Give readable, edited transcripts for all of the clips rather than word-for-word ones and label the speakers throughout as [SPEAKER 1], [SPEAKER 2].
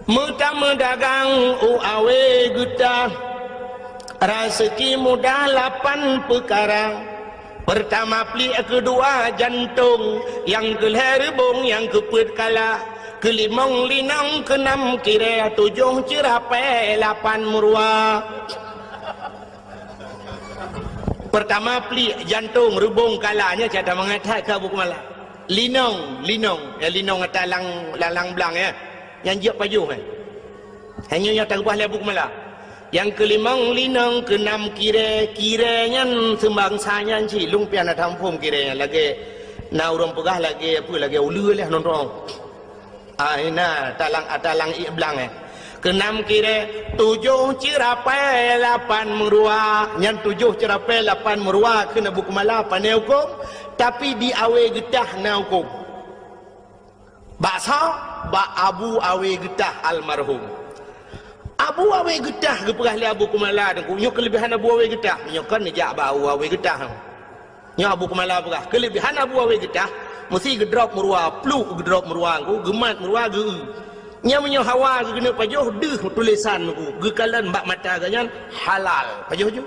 [SPEAKER 1] Muda dagang uawe getah, rezeki muda 8 perkara. Pertama pli, kedua jantung, yang keler bong, yang keput kala, kelimong linang, keenam kira, 7 cerapai, 8 murwa. Pertama pli jantung, rubung kalanya cara mengatai ke buku malah. Linong, ya linong atas lalang belang ya. Yang jiak paju kan. Hanya yang tak buah buku malah. Yang kelimang linong, keenam kiranya sembangsanya si lung pian ada tampum kiranya lagi na urang pegah lagi apa lagi ulu lah nonton. Ina talang belang eh. Keenam kira 7 cerapai 8 murwa. Yang 7 cerapai 8 murwa kena buku malah pandai hukum, tapi di awe getah na hukum. Baksa ba Abu awe getah almarhum. Abu awe getah ke perah li Abu Kumala dan nyo kelebihan Abu awe getah. Nyo kan nejak ba awe getah. Nyo Abu Kumala perah kelebihan Abu awe getah mesti gedrop murwa, pluk gedrop murwa ku, gemat murwa ge. Nya menyo hawa ke kena pajoh deh tulisan ku gekalan bak mata ganyan halal pajoh je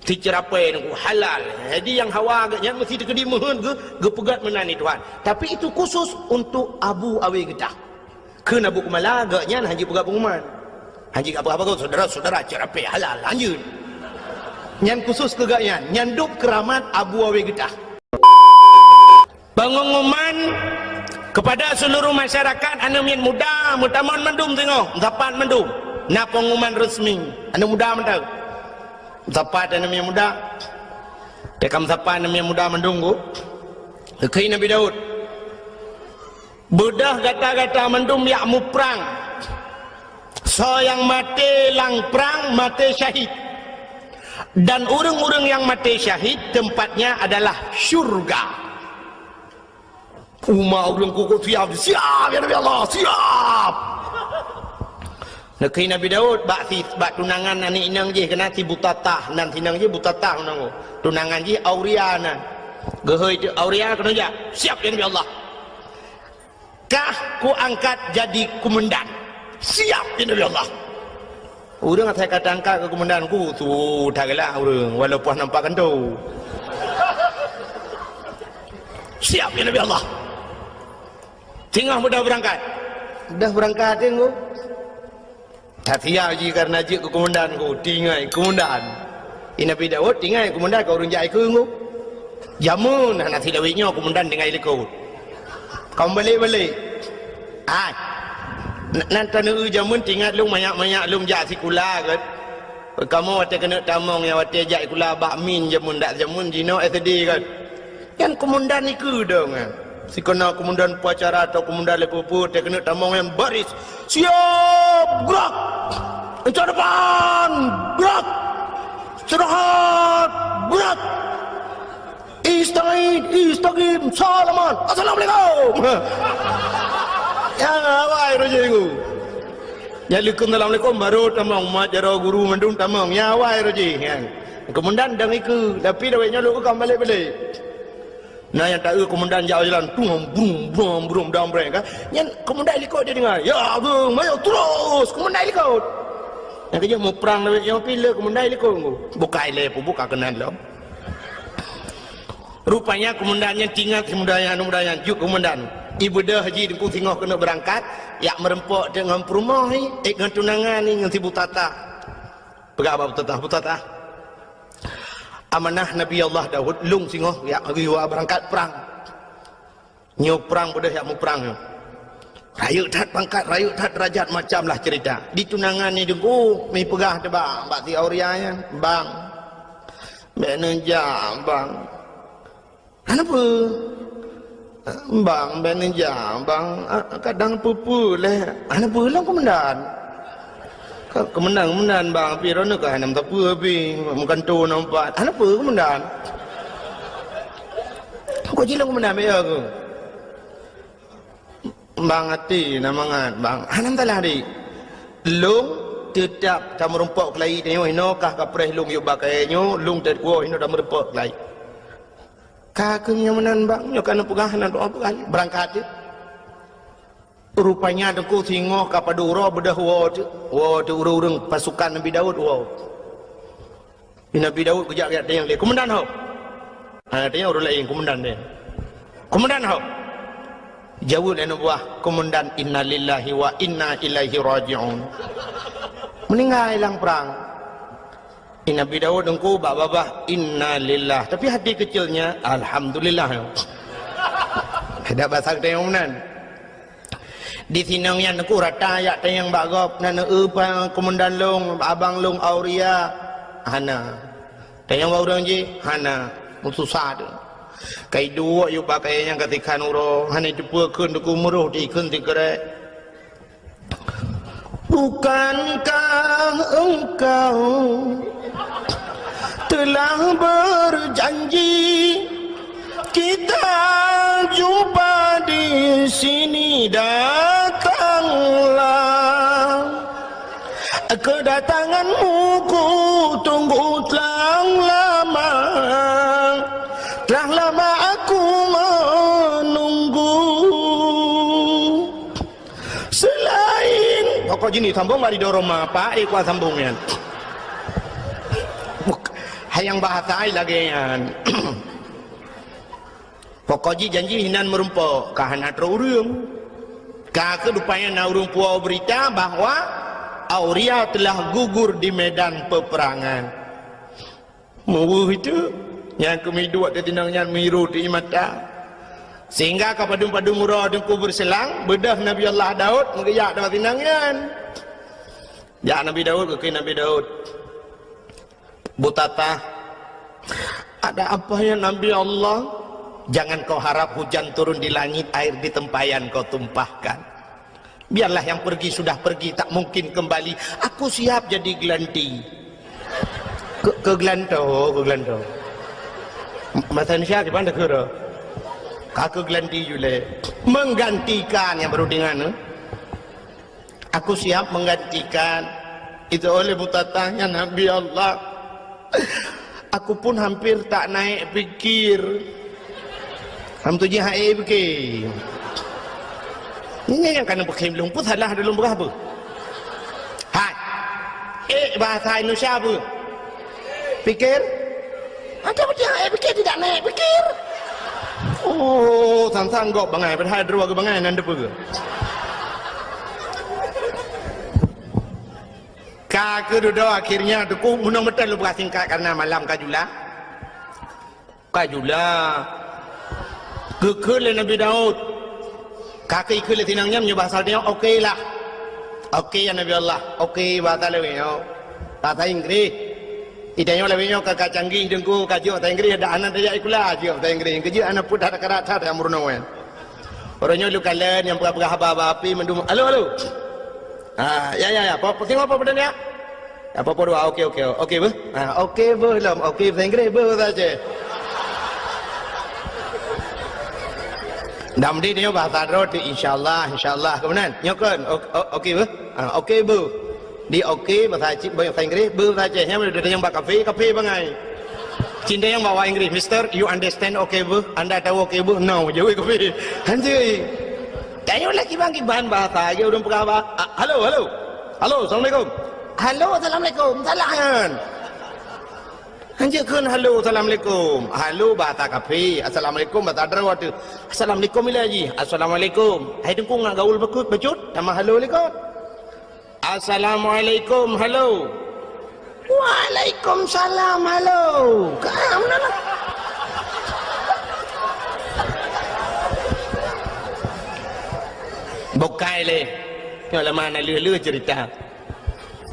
[SPEAKER 1] dicerapai ku halal. Jadi yang hawa ganyan mesti dikedi mohon ge pegat menani Tuhan, tapi itu khusus untuk Abu awe getah kena buku malah ganyan haji pegat pengumuman haji apa-apa kau saudara-saudara cerapai halal lanjut nyan khusus ke ganyan nyanduk keramat Abu awe getah. Pengumuman kepada seluruh masyarakat anu mian muda mutamon mendum tengok dapat mendum na pengumuman resmi anu muda mentau dapat anu mian muda tekam dapat anu mian muda mendunggu kei Nabi Daud bedah gata-gata mendum yak mu perang so yang mati lang perang mati syahid dan urang-urang yang mati syahid tempatnya adalah syurga. Umar orang kukuh siap ya Nabi Allah, siap. Nakei Nabi Daud bak tunangan anak inang je kena ti butatah nan tinang je butatah nang tunangan je Auriana. Gehoi je Auriana kena ja, siap ya Nabi Allah. Kah ku angkat jadi komandan. Siap ya Nabi Allah. Urang saya kata angkat ke komandan ku tu tagalah urang walaupun nampak kentu. Siap ya Nabi Allah. Tinggal mudah berangkat. Dah berangkat tengok. Tatia ji karena ji ke komandan ku, tinggal komandan. Nabi Daud tinggal komandan kau orang jai ku. Jamun anak tidak winyo komandan dengan ilikut. Kau balik. Nanti nu jamun tinggal lung banyak lung jak sikula kan. Kamu wate kena tamong yang wate jak kula bakmin jamun dak jamun jino SD kan. Kan komandan iku dong kan. Si kena komandan upacara atau komandan lepupu dia kena tamang yang baris siap gerak ke depan gerak istirahat gerak istaqim salaman assalamualaikum yang awai roje ku nyalikum assalamualaikum baru tamang majaro guru mendung tamang ya awai roje kan komandan dang iku tapi dawainya lu kam balik nah yang tak komandan jalan brum dalam mereka yang komandan ikut dia dengar ya bung mayo terus komandan ikut yang kerja mau perang yang pilih komandan ikut buka lepo buka kenan lo rupanya komandannya tinggal komandan juk komandan ibu dah haji dengku tengok kena berangkat yak merempok dengan perumah dengan tunangan ni dengan si butata pegak apa butata amanah Nabi Allah Daud lung singoh ya riwa berangkat perang nyo perang bodoh ya mu perang rayuk tat pangkat rayuk tat derajat macam lah cerita di tunangan ni dengku mi pegah de bang bak ti aurianya bang beneja bang kenapa bang beneja bang kadang pupu leh ana pulang komandan kemenang bang tapi rono ke hanam tapu abi bukan tu nampak apa kemenang kau jilang kemenang ya aku bang hati namangan bang hanam talah di lung tetap tak merumpok kelai tengok ino kah kapres lung yuk bakainya lung tak kuah ino dah merumpok kelai kakaknya menan bang nyo kana pegahan doa pegahan berangkat je Rupanya dengku singoh kepada ura bedah wa tu urung pasukan Nabi Daud wa. Nabi Daud kejak dia yang dia komandan ho. Dia orang lain komandan dia. Komandan ho. Jawab dan buah komandan innalillahi wa inna ilaihi raji'un. Meninggal hilang perang. Nabi Daud dengku babah innalillah tapi hati kecilnya alhamdulillah. Ada bahasa dia komandan. Di sinang yang aku rata ayat yang bagop nana apa komandan long abang long auria hana tayang orang je hana susah tu kai dua you pakai yang ketika nuro hana jumpa kun ku muruh di kun tikere bukankah engkau telah berjanji kita jumpa di sini datanglah kedatanganmu ku tunggu telah lama aku menunggu selain pokok jini sambung mari dorong apa kuat sambungnya hayang bahasa lagi yan pokoknya janji hinan merumpok kahana terurung kedepannya naurung puau berita bahwa Auria telah gugur di medan peperangan. Muh itu yang kami dua tinangnya miru di mata sehingga kepada murah dengku berselang bedah Nabi Allah Daud mengeyak dengan tinangnya ya Nabi Daud ke Nabi Daud butata ada apa ya Nabi Allah. Jangan kau harap hujan turun di langit, air di tempayan kau tumpahkan. Biarlah yang pergi sudah pergi, tak mungkin kembali. Aku siap jadi gelanti. Ke gelanto. Masa Indonesia di mana kira? Aku gelanti juga. Menggantikan yang baru dengan. Aku siap menggantikan. Itu oleh butatanya Nabi Allah. Aku pun hampir tak naik pikir. Kamu tu jihad fikir. Ini yang kena pakai belum pun salah dalam berapa? Hai. Bahasa Indonesia apa? Fikir? Ada jihad fikir tidak naik fikir. Oh, sang-sanggok bangai padahal dua ke bangai nanda apa? Kak duduk akhirnya tu menang betul lu singkat karena malam kajula. Kekele Nabi Daud kaki kele tinangnya bahasa dia okey lah okey ya Nabi Allah okey bahasa lewinyo bahasa Inggris idanya lewinyo kakak canggih dengku kaji bahasa Inggris ada anak dia ikulah aji bahasa Inggris kaji anak pun ada kerata yang merunawan orangnya lu kalian yang berapa api mendum halo ya tengok apa pada dia apa doa okey bu okey bu belum okey bahasa Inggris bu saja. Dam dia bahasa roti insyaallah kemudian nyokon okey bu okey bu di okey bahasa bahasa Inggris bu saja yang yang bawa kafe bangai cinta yang bawa Inggris mister you understand okey bu anda tahu okey bu no jauh kafe anjay tayo lagi bangkit bahan bahasa aja udah apa halo assalamualaikum salam Anjirkan halo assalamualaikum halo bahasa kafe assalamualaikum bahasa Darawat assalamualaikum ilaji assalamualaikum hai dengkung nak gaul becut nama halo lekot assalamualaikum halo waalaikumsalam halo kamu nak bukai le kalau mana lulu cerita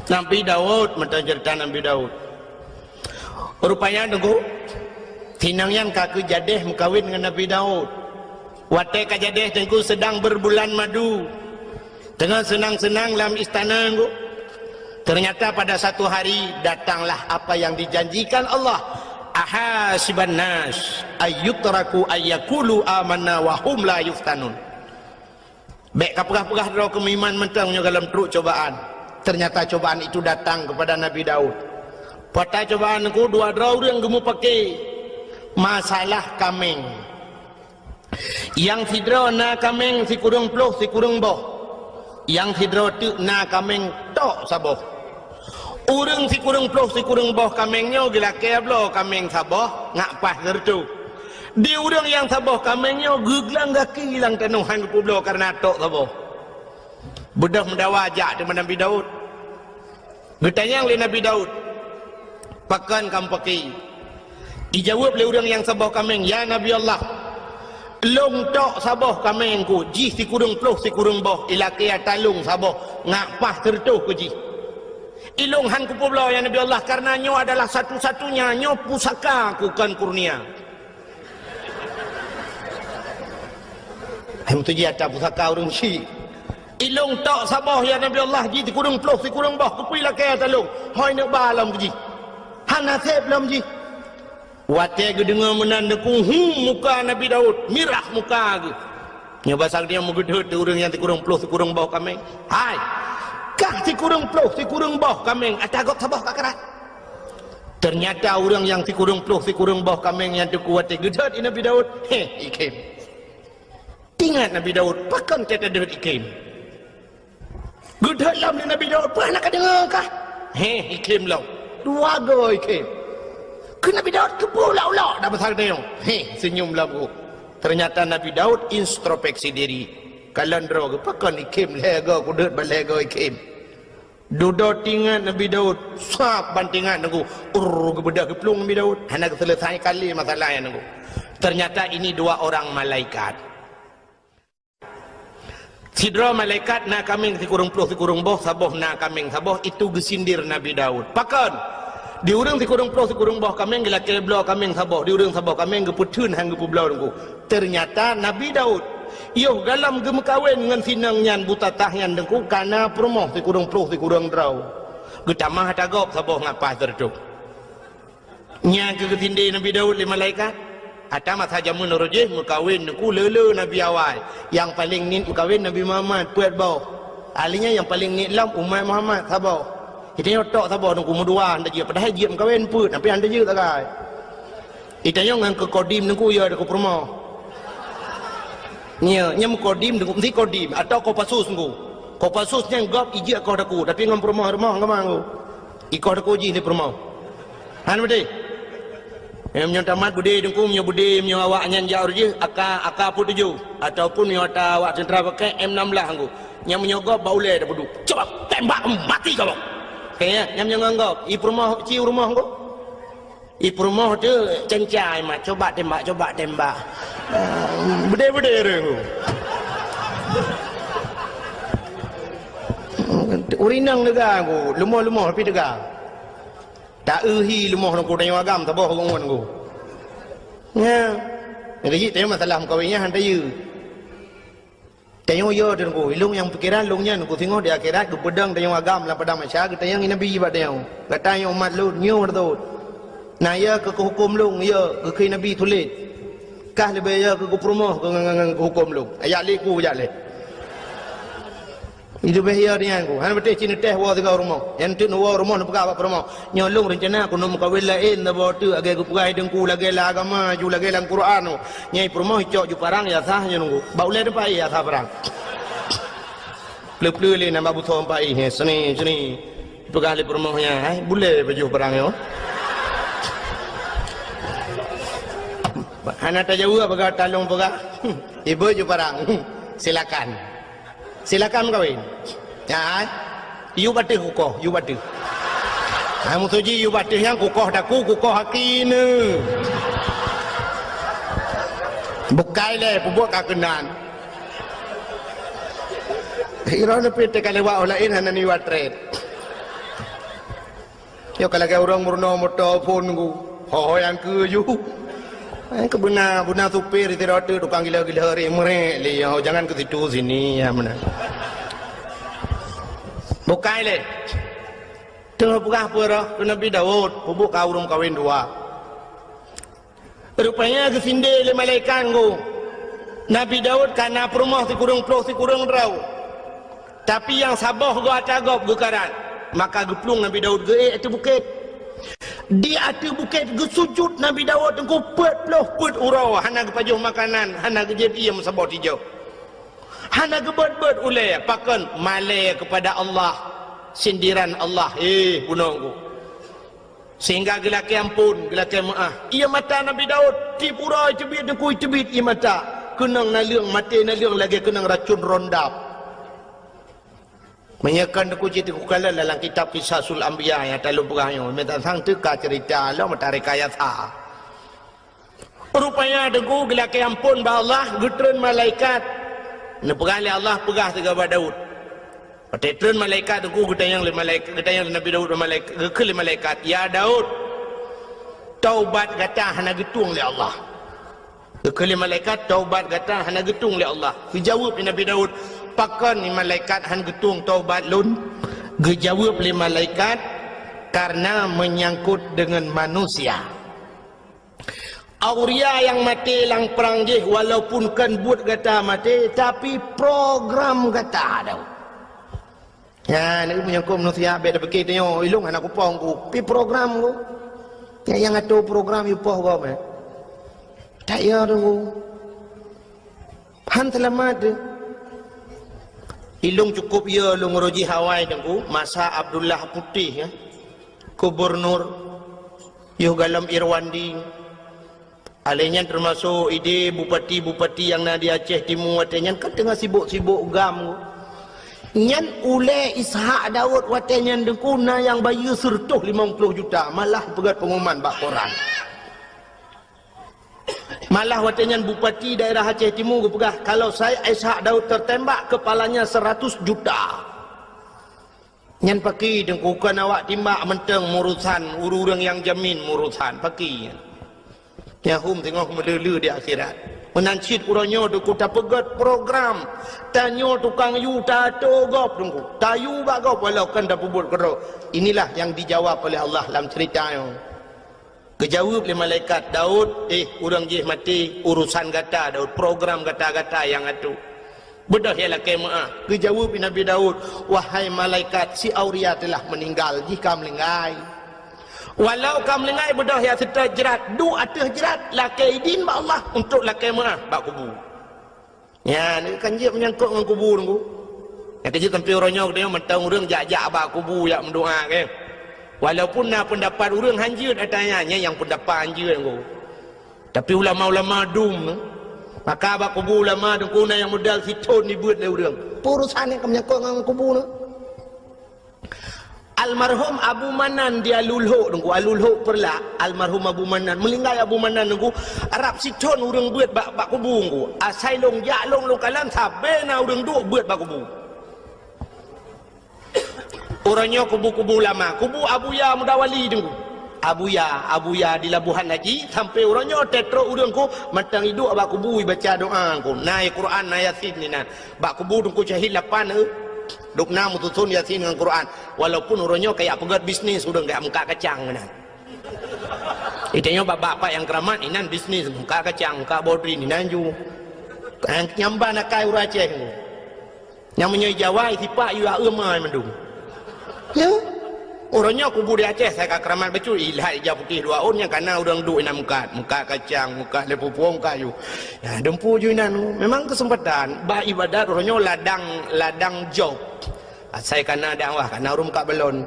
[SPEAKER 1] Nabi Daud mentang cerita Nabi Daud. Rupanya tunggu tinang yang kaku jadeh mengkawin dengan Nabi Daud. Watai kajadeh tengku sedang berbulan madu. Tengah senang-senang dalam istana tengku. Ternyata pada satu hari datanglah apa yang dijanjikan Allah. Ahasiban nas ayyutraku ayyakulu amanna wa hum la yuftanun. Baik kapurah-purah draw kemiman mentangnya dalam teruk cobaan. Ternyata cobaan itu datang kepada Nabi Daud. Pada cobaan aku dua draw yang gemu pakai masalah kameng. Yang si draw na kameng si kurung peluh si kurung boh. yang hidro tu na kameng tok saboh urang si kurang ploh si kurang boh kamengnya gila keblo kameng saboh ngak pas gertu di urang yang saboh kamengnya guglang gaki lang tanuhan kuplo karena tok saboh budak mendawajak di Nabi Daud bertanya oleh Nabi Daud pakan kampaki dijawab oleh orang yang saboh kameng ya Nabi Allah long tok saboh kamengku ji si kurang ploh si kurang boh ilaki talung saboh ngak pas tertuh ku ji ilung han ku pula ya Nabi Allah karena nyo adalah satu-satunya nyo pusaka ku kan kurnia hem tu ji ada pusaka urang si ilung tok saboh ya Nabi Allah ji si kurang ploh si kurang boh ku ilaki talung hoi nak balam ku ji han nasib lam ji wate ge dengar menandaku muka Nabi Daud mirah muka ge nya basal dia mugedut urang yang ti kurang ploh ti kurang bau kameng hai kah ti kurang ploh ti kurang bau kameng atagok sabah kakarat ternyata orang yang ti kurang ploh ti kurang bau kameng yang tu kuat ti gedut Nabi Daud ikem ingat Nabi Daud pakan tete deut ikem gedut lam ni Nabi Daud pernah ka dengar kah ikem lau dua go ikem Nabi Daud kepula-ula dah besar dia. Senyum lagu. Ternyata Nabi Daud introspeksi diri. Kalandro ke pakan ikim lega kudet balega ikim. Duduk tinggal Nabi Daud sap bantingan nunggu. Kebedak keplung Nabi Daud. Hanya selesai kali masalahnya nunggu. Ternyata ini dua orang malaikat. Sidra malaikat na kaming si kurung puluh si kurung boh saboh na kaming saboh itu gesindir Nabi Daud. Pakan di urang si kurang ploh si kurang boh kameng gila keblo kameng saboh di urang saboh kameng geputun hang gepublau nunggu ternyata Nabi Daud yo dalam gemekawin dengan sinang nyan buta tahyan dengku karena promoh si kurang ploh si kurang draw getamah tagop saboh ngapa tertuk nya ke ketinde Nabi Daud li malaikat atama saja menurujih mekawin dengku lele Nabi awal yang paling ni mekawin Nabi Muhammad puat bau alinya yang paling ni lam umat Muhammad saboh itanya tok sabar nunggu mudua anda je padahal je mkawin put tapi anda je tak kai itanya ngan ke kodim nunggu ya de ko promo nya kodim nunggu mesti kodim atau ko pasus nunggu ko pasus nya gop ije ko daku tapi ngam promo rumah ngam ngu iko daku ji ni promo han bede em nyon tamat bude nunggu nyo bude nyo awak nyan ja je aka put tuju ataupun nyo ta awak sentra pakai M16 ngu nya menyogop baule dah buduk coba tembak mati kau kayaknya nyam nganggap i rumah ciu rumah kok i rumah tu cencai mak coba tembak bede rengu urinang lega aku lemah tapi dega tak euhi lemah aku tanya agam tak boh ngon aku nya jadi tanya masalah kawinnya hantar you tanya yo dan ko ilung yang pikiran lungnya ko tengok di akhirat ko pedang tanya agam la padang masyarakat tanya nabi ba tanya kata umat lu nyu tu na ya ke hukum lung ya ke nabi tulis kah lebih ya ke promoh ke hukum lung ayat le ku ayat le itu bahaya dia ko han betul cina teh wa tiga rumah yang tu wa rumah nak apa promoh nyolong rencana ko nom kawin lain na bo tu agak ko pegai dengku lagi la agama ju lagi lang Quran nyai promoh cok ju parang ya sah nya nunggu bau le depai ya sah parang pleu le nama buthom pai he seni pegai le promohnya hai boleh baju parang yo hana tajau apa talong pegai ibu ju parang silakan kawin ya you batih kukoh you batih kamu tuji you batih yang kukoh daku kukoh hakine bukai le pubuk kakenan ira ne pete kalewa olain hanani watret yo kalage orang murno moto phone ku ho yang ke you ke buna supir itu roda tukang gila-gila hari merek le jangan ke situ sini ya mana bukai le tengah buka apa Nabi Daud pubuk kawrum kawin dua rupanya ke sinde le malaikat go Nabi Daud karena perumah si kurang ploh si kurang rau tapi yang saboh go atagop gekaran maka geplung Nabi Daud ge itu bukit di atas bukit gesujud Nabi Daud engkau put urau hana kepajuh makanan hana kejadian sabot hijau Hana gebet-bet ulai pakan malai kepada Allah, sindiran Allah. Bunongku. Sehingga gelaki ampun, gelaki maaf. Ia mata Nabi Daud, tipura cebit dekui cebit ia mata. Kenang naliang mati naliang lagi kenang racun rondap. Menyakan deku cerita kukala dalam kitab Qisasul Anbiya yang talung perahnya. Minta sang teka cerita Allah mata rekayasa. Rupanya deku gelaki ampun ba Allah gutren malaikat. Nepegah Allah pegah tegak Daud. Patutun malaikat deku getayang le malaikat getayang Nabi Daud malaikat ke malaikat. Ya Daud, taubat gata hana getung le Allah. Ke malaikat taubat gata hana getung le Allah. Dijawab Nabi Daud, pakan ni malaikat han getung taubat lun. Dijawab le malaikat karena menyangkut dengan manusia. Auria yang mati lang perang je walaupun kan buat kata mati tapi program kata ada. Ya, nak menyangkut manusia beda begitu yo ilung anak kupong ku pi program ku. Yang atau program you poh gom. Tak ya tu. Han selamat. Ilung cukup ya lung roji Hawaii tu masa Abdullah Putih ya. Gubernur yo galam Irwandi. Alenya termasuk ide bupati-bupati yang ada di Aceh Timur watenya kan tengah sibuk-sibuk gam. Nyan ule Ishak Daud watenya dengkuna yang bayu sertuh 50 juta malah pegat pengumuman bak koran. Malah watenya bupati daerah Aceh Timur pegah kalau saya Ishak Daud tertembak kepalanya 100 juta. Nyan paki dengkukan awak timbak menteng urusan urang yang jamin urusan paki. Yang hum tengok melulu di akhirat. Menancit uranyo tu kuta pegat program. Tanyo tukang yu tato gop tunggu. Tayu bagop walau kan dah pubut kero. Inilah yang dijawab oleh Allah dalam ceritanya. Kejawab oleh malaikat Daud, urang jih mati urusan kata Daud, program kata-kata yang atu. Bedah ialah kemaah. Kejawab Nabi Daud, wahai malaikat si Auria telah meninggal jika melenggai. Walau kamu lengai bedah yang serta jerat, du atas jerat lakai idin ba Allah untuk lakai maaf bak kubur. Ya, ni kan dia menyangkut dengan kubur tu. Yang kerja tempat orangnya dia mentang orang jak-jak bak kubur yang mendoa ke. Walaupun nak pendapat orang hanjir datanya yang pendapat hanjir tu. Tapi ulama-ulama dum maka bak kubur ulama tu kuna yang modal siton ni buat le orang. Urusan yang menyangkut dengan kubur tu. Almarhum Abu Manan dia lulhuk nunggu alulhuk perla almarhum Abu Manan melinggai Abu Manan nunggu Arab siton urang buat bak kubur nunggu asai long jak long kalan sabena urang duk buat bak kubur orangnya kubu-kubu lama kubu Abu Ya Mudawali nunggu Abu Ya di Labuhan Haji sampai orangnya tetro urang ku matang hidup bak kubur baca doa ku naik Quran naik Yasin ni nah bak kubur nunggu syahid 8 duk nam tutun Yasin dengan Quran walaupun orangnya kayak pegat bisnis udah enggak muka kacang nah. Itanya bapak-bapak yang keramat inan bisnis muka kacang muka bodri ni nanju. Nyamba nak kai ura Aceh. Yang menyai Jawa sipak you amai mendung. Ya. Orangnya kubur di Aceh saya keramat betul ilhai hijau putih 2 on yang kana orang duk inan muka kacang muka lepupuang kayu. Ya dempu ju inan memang kesempatan bah ibadat orangnya ladang job. Saya kana dakwah kana rum kak belon.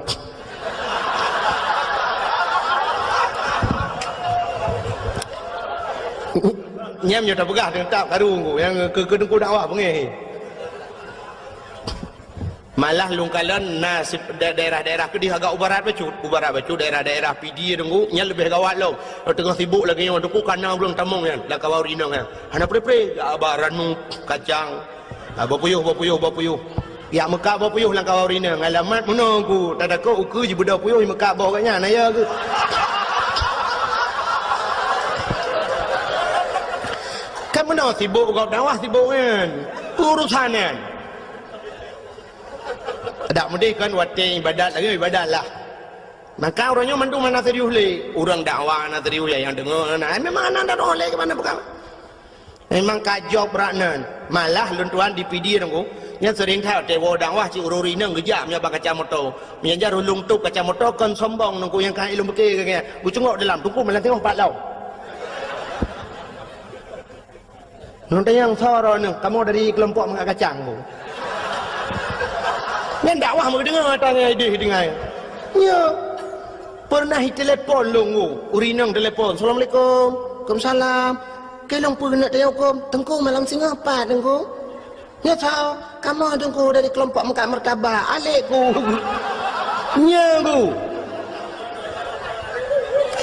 [SPEAKER 1] Nyam nyo tak pegah dengan tak karung yang ke dengku dakwah pengen. Malah lungkalan nasib daerah-daerah ke di agak ubarat bacut daerah-daerah PD dengku nya lebih gawat lo. Tengah sibuk lagi yang dengku kana belum tamung kan lah kawau rinang kan. Hana pre-pre baranu kacang. Bapuyuh. Ya Mekah bapuyuh lang kawau rinang alamat menunggu tak ada kau uku je budak puyuh Mekah bawah katnya naya ke. Kan mana sibuk kau dakwah sibuk kan. Urusanan. Tak mudi kan wate ibadat lagi ibadat lah. Maka orangnya mandu mana serius le. Orang dakwah mana serius le yang dengar. Memang anak dah oleh ke mana bukan. Memang kajob raknan. Malah luntuan di PD nunggu. Yang sering tahu tewo dakwah ci ururi nang gejam nya bak kacamoto. Menyajar ulung tu kacamoto kan sombong nunggu yang kai ilmu bekir ke. Bu cengok dalam tunggu malah tengok 4 lau. Nanti yang soro ni, kamu dari kelompok mengat kacang tu. Ni dakwah mau dengar tanya ide dengar. Ya. Pernah telefon longu, urinang telefon. Assalamualaikum. Waalaikumsalam. Kelong pernah tanya hukum. Tengku malam singa apa tengku? Ya tahu, kamu tengku dari kelompok mengat martabak. Alekku. Nya ku.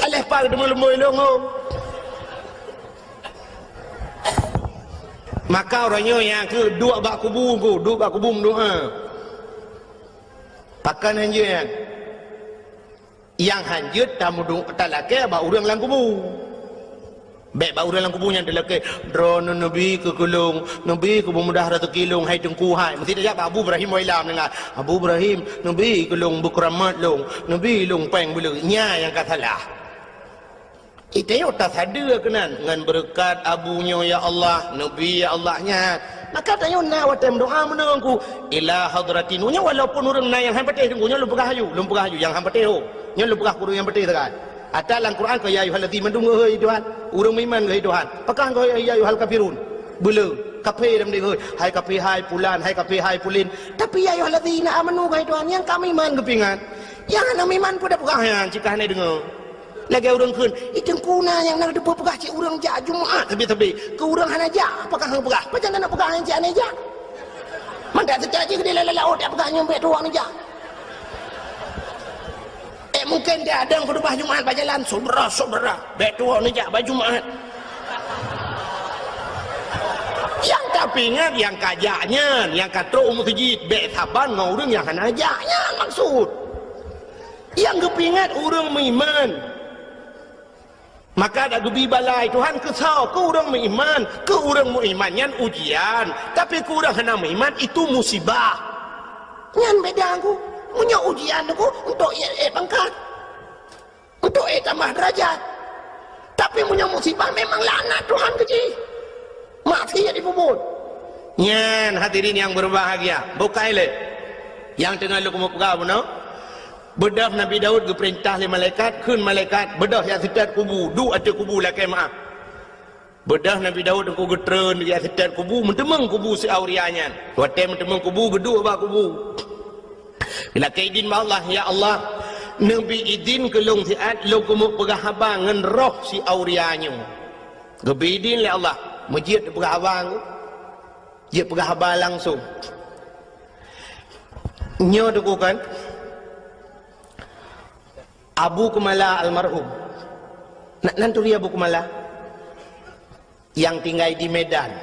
[SPEAKER 1] Aleh pak demu-demu longu. Maka orangnya yang ke dua bak kubu ku, dua bak kubu doa. Pakan hanya yang hanjut tamu dong talake ba urang lang kubu. Baik ba urang lang kubu yang talake drone nabi ke kulung, nabi ku mudah ratu kilung hai tengku hai. Mesti dia Abu Ibrahim wailam dengar. Abu Ibrahim nabi kulung bukramat long, nabi long peng bulu nya yang katalah. Itu yang tak ada kenan dengan berkat abunya ya Allah, Nabi ya Allahnya. Maka tanya na watem doa menengku ila hadratinunya walaupun orang na yang hampateh tengkunya lu pegah hayu yang hampateh ho. Nya lu pegah kurang yang peteh tekan. Ada dalam Quran ko ya ayyuhallazina mendung heuy Tuhan, urang iman heuy Tuhan. Pakah ko ya ayyuhal kafirun. Bele kafe dalam dia hai kafe hai pulan, hai kafe hai pulin. Tapi ya ayyuhallazina amanu heuy Tuhan yang kami iman kepingan. Yang ana iman pun dah pegah yang cikah ni dengar. Lagi orang kun, itu kuna yang nak depa pegah cik orang jak Jumaat tebi-tebi. Ke orang hana jak, apakah hang pegah? Macam nak pegah yang jak ni jak? Mandak tercaci ke dia lalau dia pegah nyampe tuang ni jak. Mungkin dia ada yang kedua Jumaat berjalan saudara, bet tuang ni jak baju Jumaat. Yang tapi ingat yang kajaknya, yang kata umur tejid, bet taban ngau orang yang hana jaknya maksud. Yang kepingat orang beriman. Maka ada gebi balai Tuhan kesal ke orang beriman, ke orang beriman yang ujian, tapi ke orang hana beriman itu musibah. Nyan beda aku, punya ujian aku untuk pangkat, untuk tambah derajat. Tapi punya musibah memang laknat Tuhan kecil. Mati ya dikubur. Nyan hadirin yang berbahagia, bukai le. Yang tengah lu mau pegang benar. Bedah Nabi Daud diperintah oleh malaikat, kun malaikat bedah yang setat kubu, du ada kubu lakai maaf. Bedah Nabi Daud aku getren yang setat kubu, mentemang kubu si aurianya. Waktu mentemang kubu, gedua bah kubu. Bila kaidin Allah, ya Allah, Nabi idin kelong siat, lo kumuk pegah abang ngan roh si aurianya. Gebidin oleh Allah, majid pegah abang, dia pegah abang langsung. Nyo dukukan. Abu Kumala almarhum. Nanti Abu Kumala yang tinggal di Medan.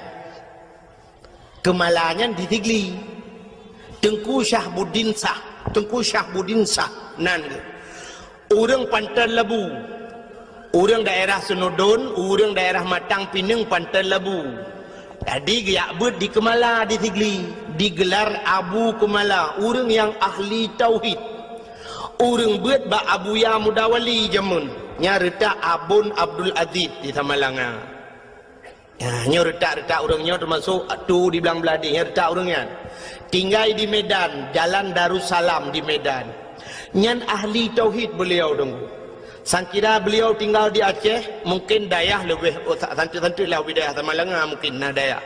[SPEAKER 1] Kemalanya di Tigli. Tengku Syahbuddin Sah nan. Orang Pantai Labu. Orang daerah Senodon, orang daerah Matang Pinang Pantai Labu. Jadi giak ber di Kemala di Tigli, digelar Abu Kumala, orang yang ahli tauhid. Orang buat ba Abu Ya Mudawali jamun nya retak Abun Abdul Aziz di Tamalanga. Ya nya retak orangnya termasuk tu di belang beladi nya retak orangnya. Tinggal di Medan, Jalan Darussalam di Medan. Nyan ahli tauhid beliau dong. Sangkira beliau tinggal di Aceh, mungkin dayah lebih santai-santai lah wilayah Tamalanga mungkin nah dayah.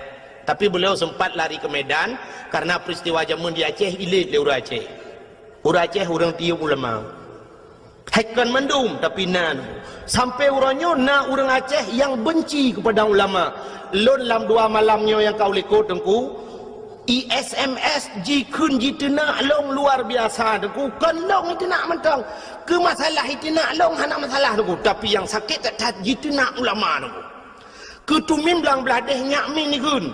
[SPEAKER 1] Tapi beliau sempat lari ke Medan karena peristiwa jamun di Aceh ilit le orang Aceh. Orang Aceh orang tiup ulama. Haikan mendum tapi nan. Sampai orangnya na orang Aceh yang benci kepada ulama. Lon lam dua malamnya yang kau likut tengku. ISMS jikun jitena long luar biasa tengku. Kelong itu nak mentang. Ke masalah itu nak long hana masalah tengku. Tapi yang sakit tak jitena ulama tengku. Ketumin belang beladeh nyakmin ni kun.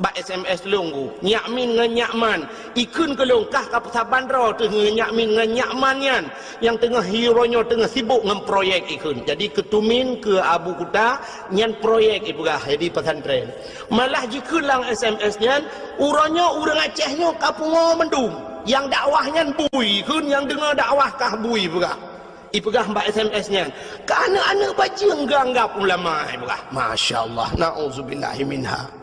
[SPEAKER 1] Ba SMS longgu nyakmin ngan nyakman ikun kelong kah ka Sabandra tu nyakmin ngan nyakmanyan yang tengah hero-nya tengah sibuk ngan proyek ikun. Jadi ketumin ke Abu Kuta nyan proyek ibugah jadi pesantren. Malah jikun lang SMS nyan urangnya urang Acehnya kapungo mendum yang dakwahnya bui kun yang dengar dakwah kah bui ibugah. Ibugah mbak SMS nyan. Ka anak-anak baca enggak ulama ibugah. Masya-Allah nauzubillahi minha.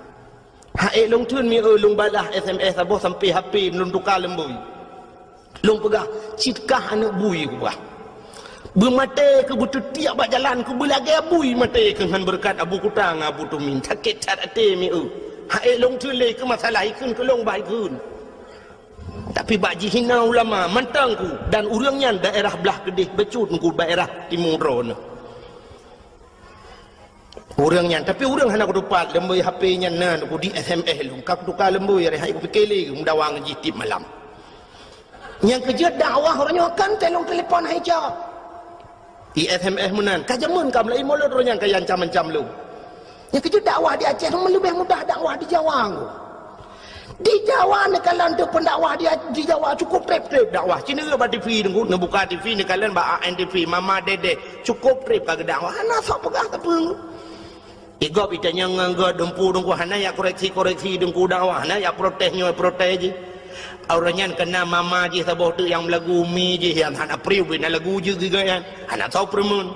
[SPEAKER 1] Hai long tun mi long balah SMS aboh sampai HP long tukar lembui. Long pegah citkah anak bui gua. Bermata ke butuh tiap bak jalan ku belagi abui mata ke han berkat abu kutang abu tumin sakit cat ate mi hae long tule ke masalah ikun ke long bai kun. Tapi bak jihina ulama mantang ku dan urangnya daerah belah Kedih becut ku daerah Timur Ron. Urangnya tapi urang hana ku dupat lemboi HP nya nan ku di SMS long kak tukar lemboi hai ku pikele ku mendawang jitip malam. Yang kerja dakwah orangnya akan telong telefon hai jawab. Di SMS menan kajamun kam lai mulut orang yang kayan cam-cam lu. Yang kerja dakwah di Aceh lebih mudah dakwah di Jawa. Di Jawa nekalan tu pendakwah dia di Jawa cukup trip dakwah. Cina ke ba TV nunggu buka TV nekalan ba ANTV Mama Dede cukup trip ka dakwah. Ana sok pegah tepung. Igop itanya nganggo dempu dengku hana ya koreksi dengku dakwah hana ya protesnya protes je. Orangnya kena mama je saboh tu yang lagu mi je yang hana priu bina lagu je juga yang hana tahu permun.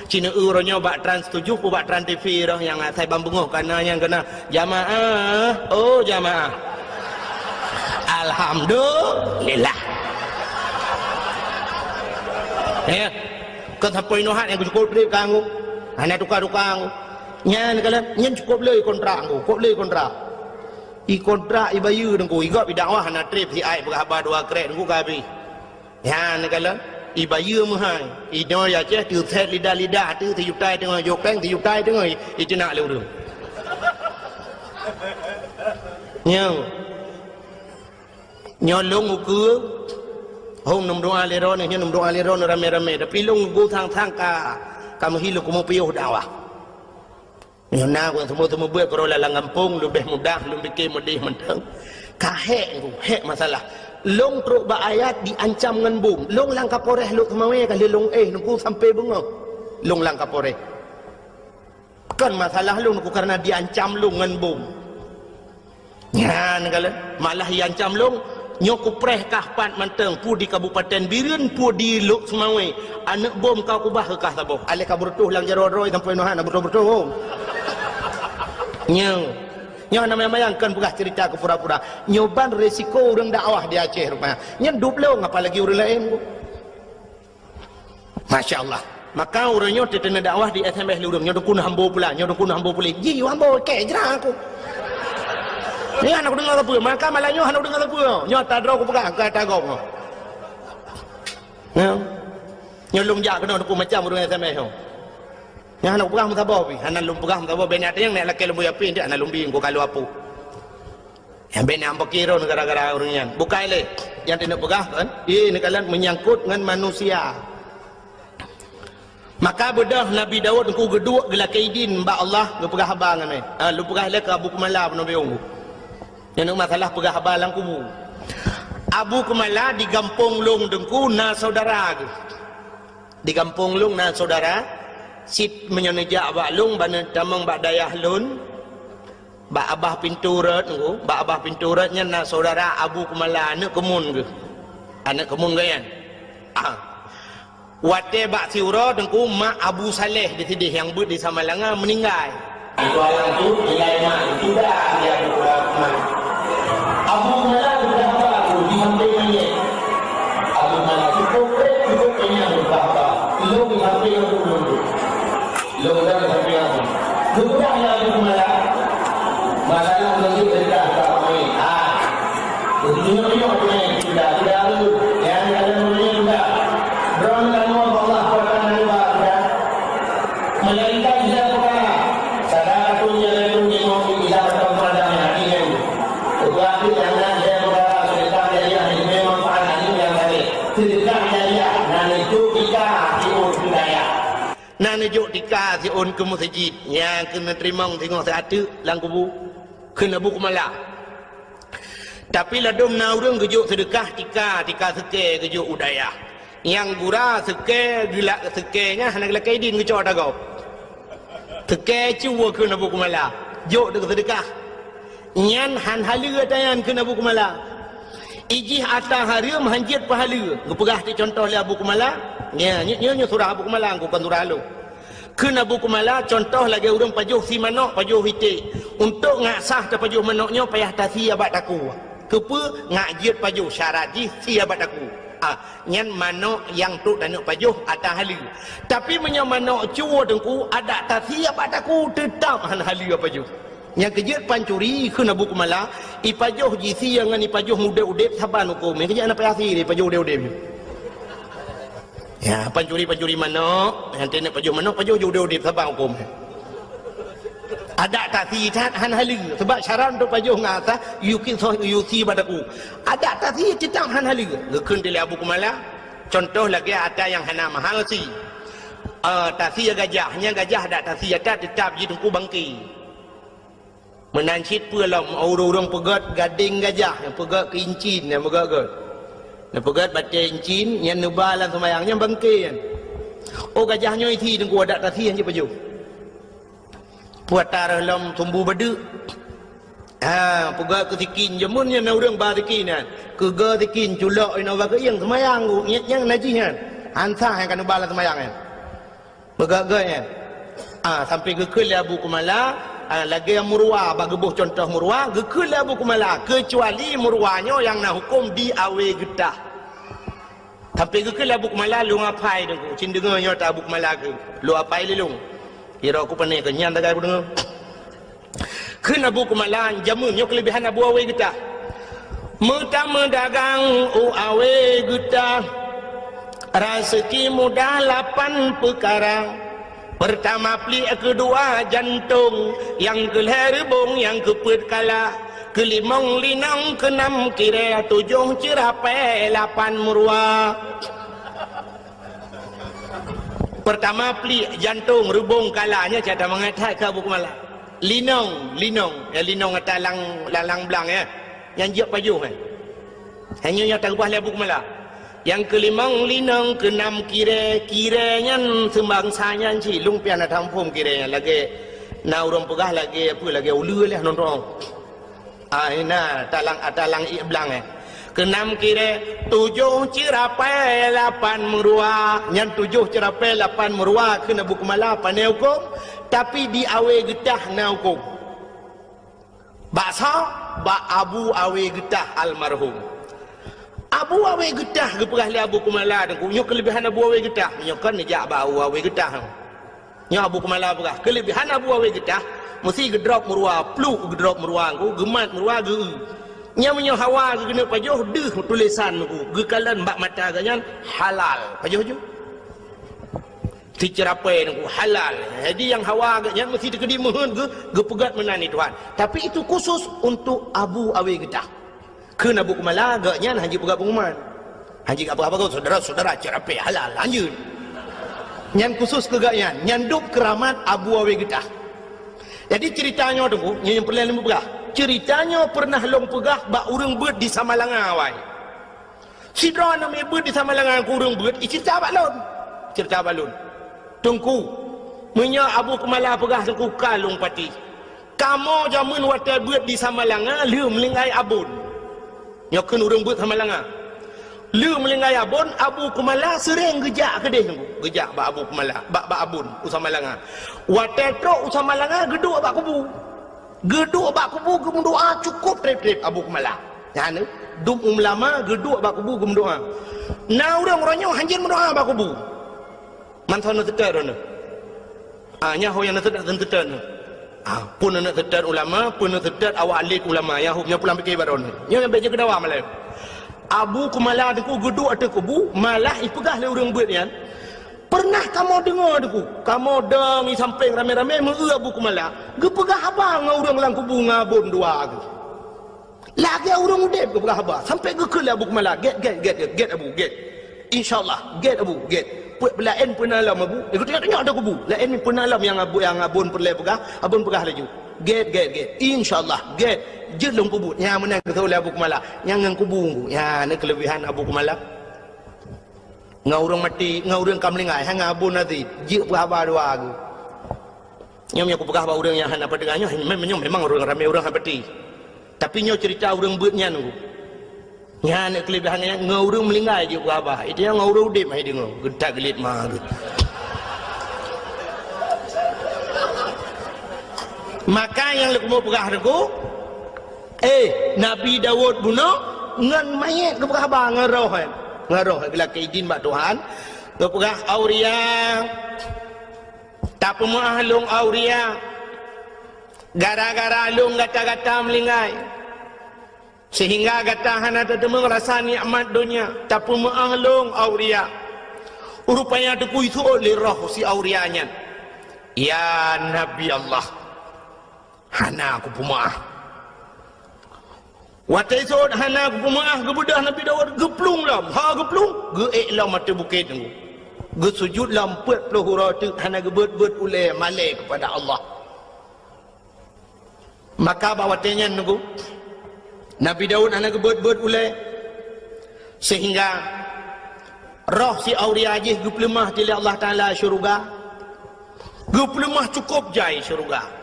[SPEAKER 1] Cina orangnya bak trans 7 ku bak trans TV dah yang saya bambunguh karena yang kena jamaah. Oh jamaah. Alhamdulillah. Ya. Kan sampai nohat yang cukup trip kangu. Hana tukar-tukang. Nyan kala nyan cukup lei kontrak ku, kok lei kontrak. I kontrak i bayu dengku igop i dakwah na trip si ai berhabar dua krek dengku kabi. Ya negala i bayu mahai i no ya che tu set lidah tu ti yutai tengah jokeng ti yutai tengah i cenak lu tu. Nyolong uku hom nom doa leron ni nom doa leron rame-rame tapi long go thang ka kamu hilu kamu piuh dakwah. Nyona ku semua buat kalau lalang kampung lebih mudah lebih fikir mudih mentang kahek ku hek masalah long truk ba ayat diancam ngan bom long lang kaporeh lu kemawe kali long nunggu sampai bengok long lang kaporeh kan masalah lu nunggu karena diancam lu ngan bom nyan kala malah diancam long nyoku preh kahpat manteng pu di Kabupaten Biren pu di Luk Semawe anak bom kau kubah kah saboh ale kaburtuh lang jaroi sampai nohan bertuh Nyo namanya bayangkan bukan cerita ke pura-pura nyoban resiko orang dakwah di Aceh rupanya nyen duplong apalagi orang lain Masya Allah maka orangnya tetena dakwah di SMS lurung nyo dukun hambo pula ji hambo ke jera aku ni anak dengar apa maka malah nyo anak dengar apa nyo tadro aku pegang ke tagong nyo lung jak kena dukun macam orang SMS tu yang anak pegang mutabah pi anak lum pegang mutabah ben ada yang nak laki lembu api dia anak lumbi ko kalau apa yang ben ambo kira gara-gara orangnya bukai le yang tidak pegang kan ini kalian menyangkut dengan manusia maka bedah Nabi Daud ku geduk gelak kaidin mbak Allah lu pegah abang ni lu pegah le ke Abu Kumala Nabi Ung yang masalah pegah abang ku Abu Kumala di Gampung Long dengku na saudara di Gampung Long na saudara sit menyonejak abak lung bana tamang bak dayah lun bak abah pintu rat tu bak abah pintu ratnya na saudara Abu Kumala anak kemun ke kan wate bak siura dengku mak Abu Saleh di sini yang but di Samalanga meninggal itu alang tu nilai mak itu dah dia Abu Kumala sudah apa di samping ni Abu Kumala cukup kenyang berapa lu di samping tu Lomba sampai aku. Juga yang Kumala. Masalah lagi cerita kami. Dunia ni tidak lalu yang kalian boleh juga. Berangkat Allah Taala juga. Melainkan dia berkata, saudara punya lebih mau tidak bertemu hati ini. Tetapi jangan dia berkata cerita dia ini memang panas yang tadi. Cerita dia dan itu kita ikut budaya. Nana jok tika si on ke masjid yang kena terima tengok satu lang kubu kena Abu Kumala tapi ladum na urang gejuk sedekah tika seke gejuk udaya yang gura seke gila sekenya hana gila kaidin gejuk ada kau seke cuwa kena Abu Kumala jok de sedekah nyan han halu tayan kena Abu Kumala ijih atah harium hanjit pahala gepegah ti contoh le Abu Kumala nya surah Abu Kumala aku kan surah lu kena Abu Kumala contoh lagi urang pajuh si manok pajuh hiti untuk ngasah ta pajuh manoknya payah tasi abad aku kepe ngajit pajuh syarat ji si abad aku Nyan manok yang tu dan nak pajuh atas halu. Tapi menyo manok cua dengku ada tasiap ataku tetap han halu pajuh. Yang kejut pancuri kena buku malah ipajuh jisi yang ipajuh muda udep saban hukum. Yang kejut anak payasi dia pajuh udep. Ya, pancuri manok, yang tenek pajuh manok pajuh udep saban hukum. Ada tak sihat han halu sebab syarat untuk pajuh ngasa yuki badaku. Ada tak sihat tetap han halu. Gekun di Abu Kumala. Contoh lagi ada yang hana mahal si. Tasi gajahnya gajah ada tasi ada tetap jadi tungku bangki. Menancit pulam orang pegat gading gajah yang pegat kincin yang pegat. Yang pegat baca kincin yang nubalan semayangnya bangki kan. Oh gajahnya itu tungku ada tasi yang je pajuh. Puat dalam tumbuh beduk. Pegak ketikin jemun yang orang barikin kan. Kega tikin culak ina bagi yang semayang yang najis kan. Ansah yang kan bala semayang kan. Pegak kan. Sampai gekul Abu Kumala lagi yang murwa bagi buh contoh murwa gekul Abu Kumala kecuali murwanya yang nak hukum di awe getah. Sampai gekul Abu Kumala lu ngapai dengku. Cindengannya tak Abu Kumala ke. Lu apai lelung. Kira aku pening kenyan tak aku dengar. Kena Abu Kumala jamunnya kelebihan Abu Awe kita. Pertama dagang Awe kita. Rezeki mudah 8 perkara. Pertama pelik, kedua jantung, yang keler bong, yang keput kala, kelimong linang, keenam kira, 7 cerapai, 8 murwa. Pertama pelik jantung rubung kalanya cara mengatai ke Abu Kumala. Linong atas lalang belang ya. Yang jiak pajuh kan. Hanya yang tak ubah Abu Kumala. Yang kelimang linong, keenam kiranya sembangsanya cilung piana tampum kiranya lagi na orang pegah lagi apa lagi ulu lah nonton. Ina talang belang eh. Keenam kira 7 cerapai 8 murwa. Yang 7 cerapai 8 murwa kena Abu Kumala pandai hukum. Tapi di awe getah na hukum. Baksa Abu Awe getah almarhum. Abu Awe getah keperah li Abu Kumala dan kunyo kelebihan Abu Awe getah. Nyo kan nejak Abu Awe getah. Nyo Abu Kumala perah. Kelebihan Abu Awe getah mesti gedrop murwa, pluk gedrop murwa ku, gemat murwa ge. Nya hawa kena pajuh deh tulisan ku gekalan bak mata ganyan halal pajuh je dicerapai ku halal. Jadi yang hawa ganyan mesti dikedi mohon ge pegat menani Tuhan. Tapi itu khusus untuk Abu Awe getah. Kena Abu Kumala ganyan haji pegat pengumuman. Haji apa-apa kau saudara cerapai halal lanjut. Nyan khusus ke ganyan nyanduk keramat Abu Awe getah. Jadi ceritanya tu yang perlu lembu pegah. Ceritanya pernah long pegah bak urang beut di Samalanga awai. Sidra nama beut di Samalanga ku urang beut cerita balon. Cerita balon. Tungku. Menya Abu Kumala pegah tungku kalung pati. Kamu jamun watai beut di Samalanga lu melingai abun. Nyokeun urang beut Samalanga. Lu melingai abun Abu Kumala sering gejak ke dia tungku. Gejak bak Abu Kumala, bak abun Usamalanga. Watai tok Usamalanga geduk bak kubu. Geduk bak kubu gem doa cukup trip Abu Kumala. Ya ne, dum lama geduk bak kubu gem doa. Na urang-urangnya hanjin mendoa bak kubu. Man sono teter ne. Nya ho yang teter teter ne. Pun nak teter ulama, pun nak teter awak alit ulama yang hubnya pulang fikir baron. Nya yang beje kedawa malam. Abu Kumala deku geduk atas kubu malah ipegah le urang buat yan. Pernah kamu dengar deku? Kamu dengi samping rame-rame mengu Abu Kumala. Gepegah abang orang lang kubu ngabun dua aku. Lagi orang udep gepegah abang. Sampai gekul Abu Kumala. Get Abu, get. InsyaAllah, get Abu, get. Lain pun alam Abu. Ikut tengok ada kubu. Lain pun alam yang abun perlai pegah. Abun pegah laju. Get. InsyaAllah, get. Jelung kubu. Yang menang kata oleh Abu Kumala. Yang kubu. Ya, ini kelebihan Abu Kumala. Ngau orang mati, ngau orang kamlingai, hang abun nanti, jik berapa dua aku. Nyom aku pegah orang yang hana pedengannya, memang orang ramai orang hapati. Tapi nyo cerita orang buatnya nunggu. Nya kelebihannya ngau orang melingai jik berapa. Itu yang ngau orang udip mai dengar, gedak gelit mah. Maka yang leku mau pegah aku, Nabi Dawud bunuh ngan mayat ke pegah bang ngeroh. ngaruh gelak izin bak Tuhan tu pegah auria tak pemah long auria gara-gara long gata-gata melingai sehingga gata hana tetemu rasa nikmat dunia tak pemah long auria rupanya deku itu oleh roh si aurianya ya Nabi Allah hana aku pemah watai sod hana aku pemaah gebedah Nabi Daud geplung lam ha geplung geek lam mata bukit tunggu ge sujud lam 40 huruf tu hana gebet-bet ulai malai kepada Allah maka bawatenya nunggu Nabi Daud hana gebet-bet ulai sehingga roh si auria ajih geplemah di Allah Taala syurga geplemah cukup jai syurga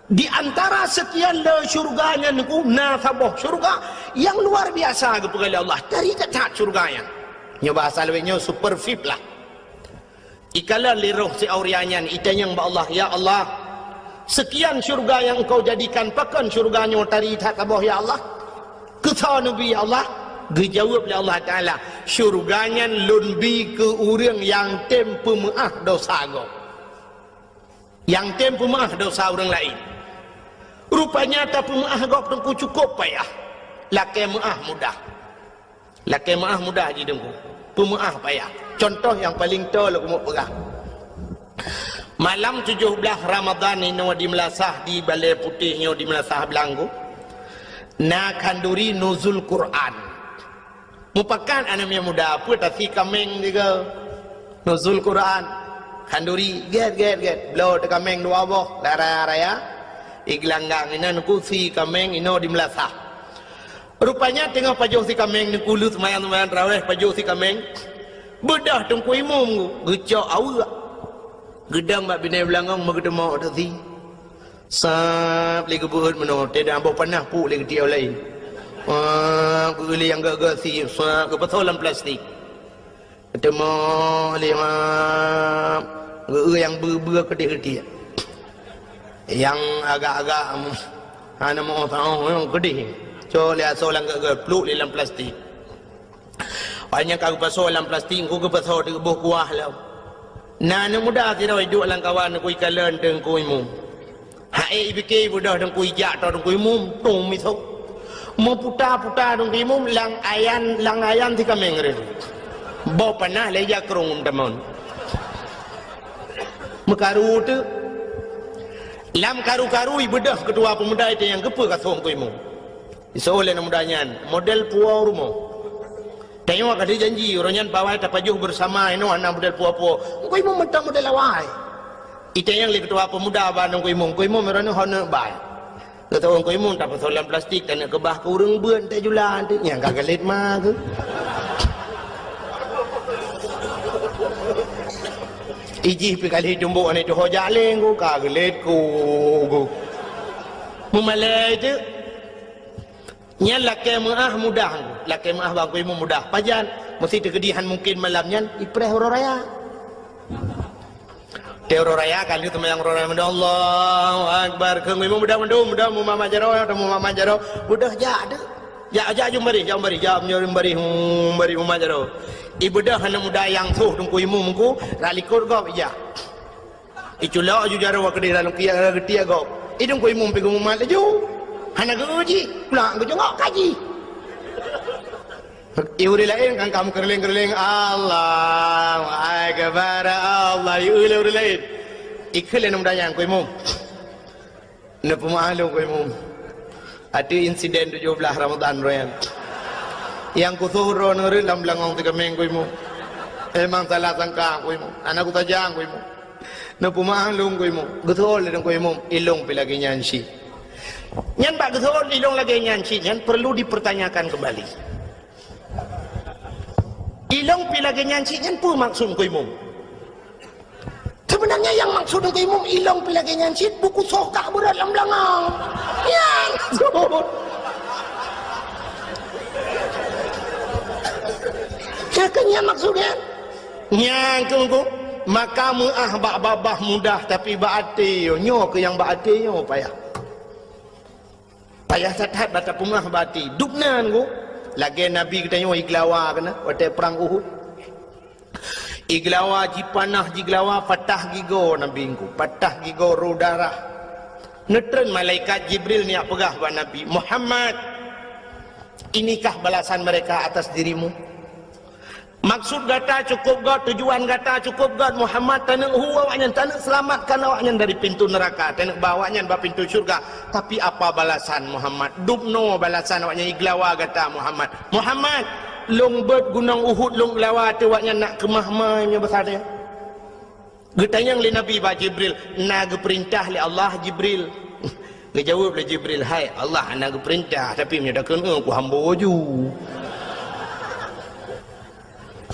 [SPEAKER 1] di antara sekian le syurganya niku nasabah syurga yang luar biasa kepada Allah dari dekat syurganya nya bahasa lebihnya super VIP lah ikala li roh si aurianya ita yang ba Allah ya Allah sekian syurga yang engkau jadikan pakan syurganya dari dekat ya Allah kata Nabi ya Allah dijawab oleh Allah Taala syurganya lebih ke orang yang tempu maaf dosa go yang tempu maaf dosa orang lain rupanya tak pemaah gop tengku cukup payah laki maah mudah laki maah mudah je dengku pemaah payah contoh yang paling tol aku mau pegang malam 17 Ramadan ini di Melasah di Balai Putihnya di Melasah Belanggu na kanduri nuzul Quran mupakan anak yang muda apa tapi kameng juga nuzul Quran kanduri get blow te kameng dua boh raya iglanggang ina nuku si kameng ino di Melasah rupanya tengah pajuh si kameng nuku lu semayan raweh pajuh si kameng bedah tengku imum gecok awak gedang mak binai belangang magedemo tadi sap li kebuhut meno tidak ambo panah pu li dia lain geli yang gagak si ke betulan plastik ketemu lima yang ber kedih yang agak-agak ana mau tahu gede so lihat solang gagak peluk di dalam plastik banyak kau pasal dalam plastik ku ke pasal di buah kuah lah na muda kira hidup lang kawan ku ikalan deng ku imum hae ibike budah deng ku ijak tau deng ku imum tung miso mau puta-puta deng ku imum lang ayan ti kameng re bo panah leja kerung teman mekaru tu lam karu-karu ibedah kedua pemuda itu yang kepa kasong ku imum isoleh mudanya model puau rumah tengok ada janji orangnya bawah tapajuh bersama ino anak model puau-puau ku imum mentang model awai itu yang li ketua pemuda bandung ku imum merana honor bai kata orang ku imum tak pasolan plastik dan kebah ke urang beun tak julan tu yang kagalit mah tu ijih pi kali jumbo ane tu hojaleng ku kagelet ku mumalai tu nya laki maah mudah laki maah bang ku mudah pajan mesti kekedihan mungkin malamnya ipreh raya teoro raya kali tu yang raya Allahu akbar ke mu mudah mu mama jaro mudah ja jumbari mama jaro ibadah hana muda yang tuh tungku imum ku ralikor gop ya iculo ju jaro wa kedi dalam kia getia gop idung ku imum pegum mal ju hana guji pulang ku jengok kaji iuri lain kan kamu kerling Allah akbar Allah iuri lain ikhlan muda yang ku imum na pemahalu ku imum ada insiden 17 Ramadan royan yang kusuhro nuri dalam belangong tiga minggu imu emang salah sangka ku imu anakku tajang ku imu na pumahalung ku imu gethol dan ku imu ilong pilagi nyansi nyan pak gethol ilong lagi nyansi nyan perlu dipertanyakan kembali ilong pilagi nyansi nyan pu maksud ku imu sebenarnya yang maksud ku imu ilong pilagi nyansi buku sokak berat dalam belangong yang Kakaknya maksudnya nyang kungku maka muah babah mudah tapi baati nyo ke yang baati nyo payah satat bata pumah baati duknan ku Lagi Nabi katanya iglawa kena waktu perang Uhud. Iglawa ji panah ji glawa patah gigo Nabi ku. Patah gigo ru darah. Netren malaikat Jibril ni pegah ba Nabi. Muhammad, inikah balasan mereka atas dirimu? Maksud gata cukup god, tujuan gata cukup god. Muhammad tanah awaknya, tanah selamatkan awaknya dari pintu neraka, tanah bawanya ba pintu syurga. Tapi apa balasan Muhammad? Dubno balasan awaknya iglawa gata Muhammad. Muhammad, long bird gunung Uhud long lawa tu awaknya nak kemahmanya besar dia. Getanyang li Nabi ba Jibril, nak perintah li Allah Jibril. Dia jawab li Jibril, hai Allah nak perintah tapi punya dah kena aku hamba waju.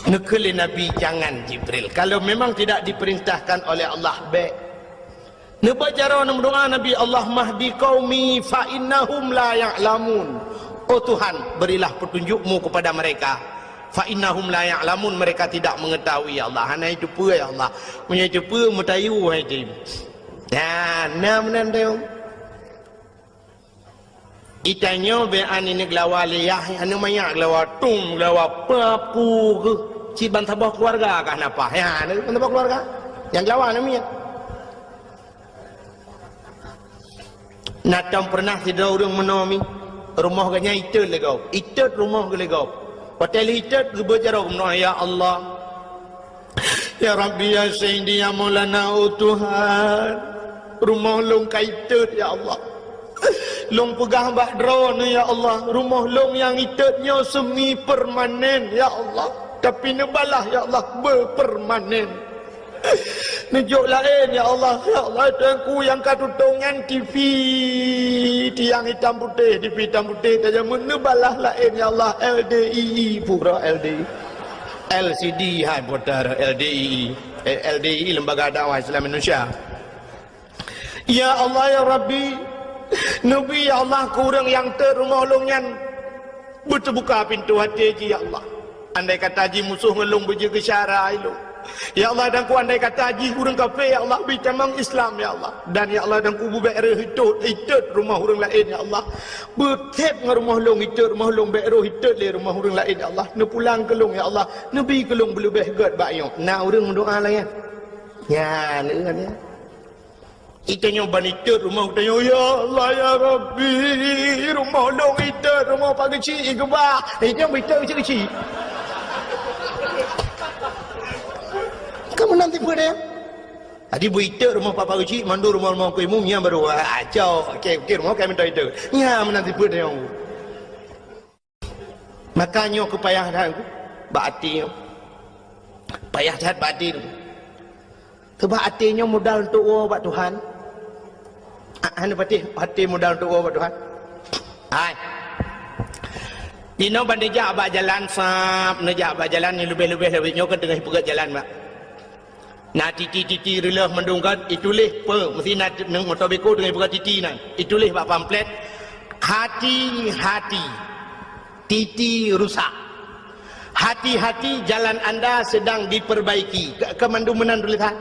[SPEAKER 1] Nekeli Nabi jangan Jibril. Kalau memang tidak diperintahkan oleh Allah baik. Nebajara doa Nabi, Allah mahdi qaumi fa innahum la ya'lamun. Oh Tuhan, berilah petunjukmu kepada mereka. Fa innahum la ya'lamun, mereka tidak mengetahui ya Allah. Hana itu apa ya Allah? Punya itu apa mutayu hai tim. Dan nam teu. Itanya be an ini glawa liyah anu maya glawa tung glawa papu ke ci bantabah keluarga kah napa ya anu bantabah keluarga yang glawa namanya natam pernah tidak urang menomi rumah ganya itet legau itet rumah ge legau hotel itet ge bejaro meno ya Allah ya Rabbi ya Sayyidi ya Maulana oh Tuhan rumah long kaitet ya Allah. Long pegah bak drone ya Allah. Rumah long yang itetnya semi permanen ya Allah. Tapi nebalah ya Allah berpermanen. Nejuk lain ya Allah. Ya Allah aku yang katutungan TV tiang hitam putih, TV hitam putih saja menebalah lain ya Allah. LDII pura LDI. LCD hai putar LDII. LDII Lembaga Dakwah Islam Indonesia. Ya Allah ya Rabbi, Nabi ya Allah kurang yang terumah longyan berterbuka pintu hati ya Allah. Andai kata haji musuh ngelung berjaga syara itu ya Allah, dan ku andai kata haji kurang kafe ya Allah bitamang Islam ya Allah. Dan ya Allah dan ku bubere hitut rumah orang lain ya Allah. Betep dengan rumah long hitut rumah long bero hitut le rumah orang lain ya Allah. Ne pulang kelung ya Allah. Nabi kelung belebih god bayong. Nah orang mendoa lah ya. Ya ne kan ya. Itanya banitut rumah utanya ya Allah ya Rabbi rumah long itut rumah pak kecil ke bah itanya itut kecil-kecil kamu nanti pada tadi bu itut rumah pak kecil mandu rumah ku imumnya baru acau okey rumah kami minta itut ya menanti pada yang makanya kepayahan aku batin payah jahat batin sebab hatinya modal untuk buat Tuhan. Anda hati modal untuk buat Tuhan. Hai. Dino bandejak abak jalan sap, nejak abak jalan ni lebih-lebih nyokan tengah pegat jalan mak. Nah titi relah mendungkan itulah pe mesti nak nang motor beko tengah pegat titi nang. Itulah bak pamflet hati-hati. Titi rusak. Hati-hati jalan anda sedang diperbaiki. Kemandumenan tulisan.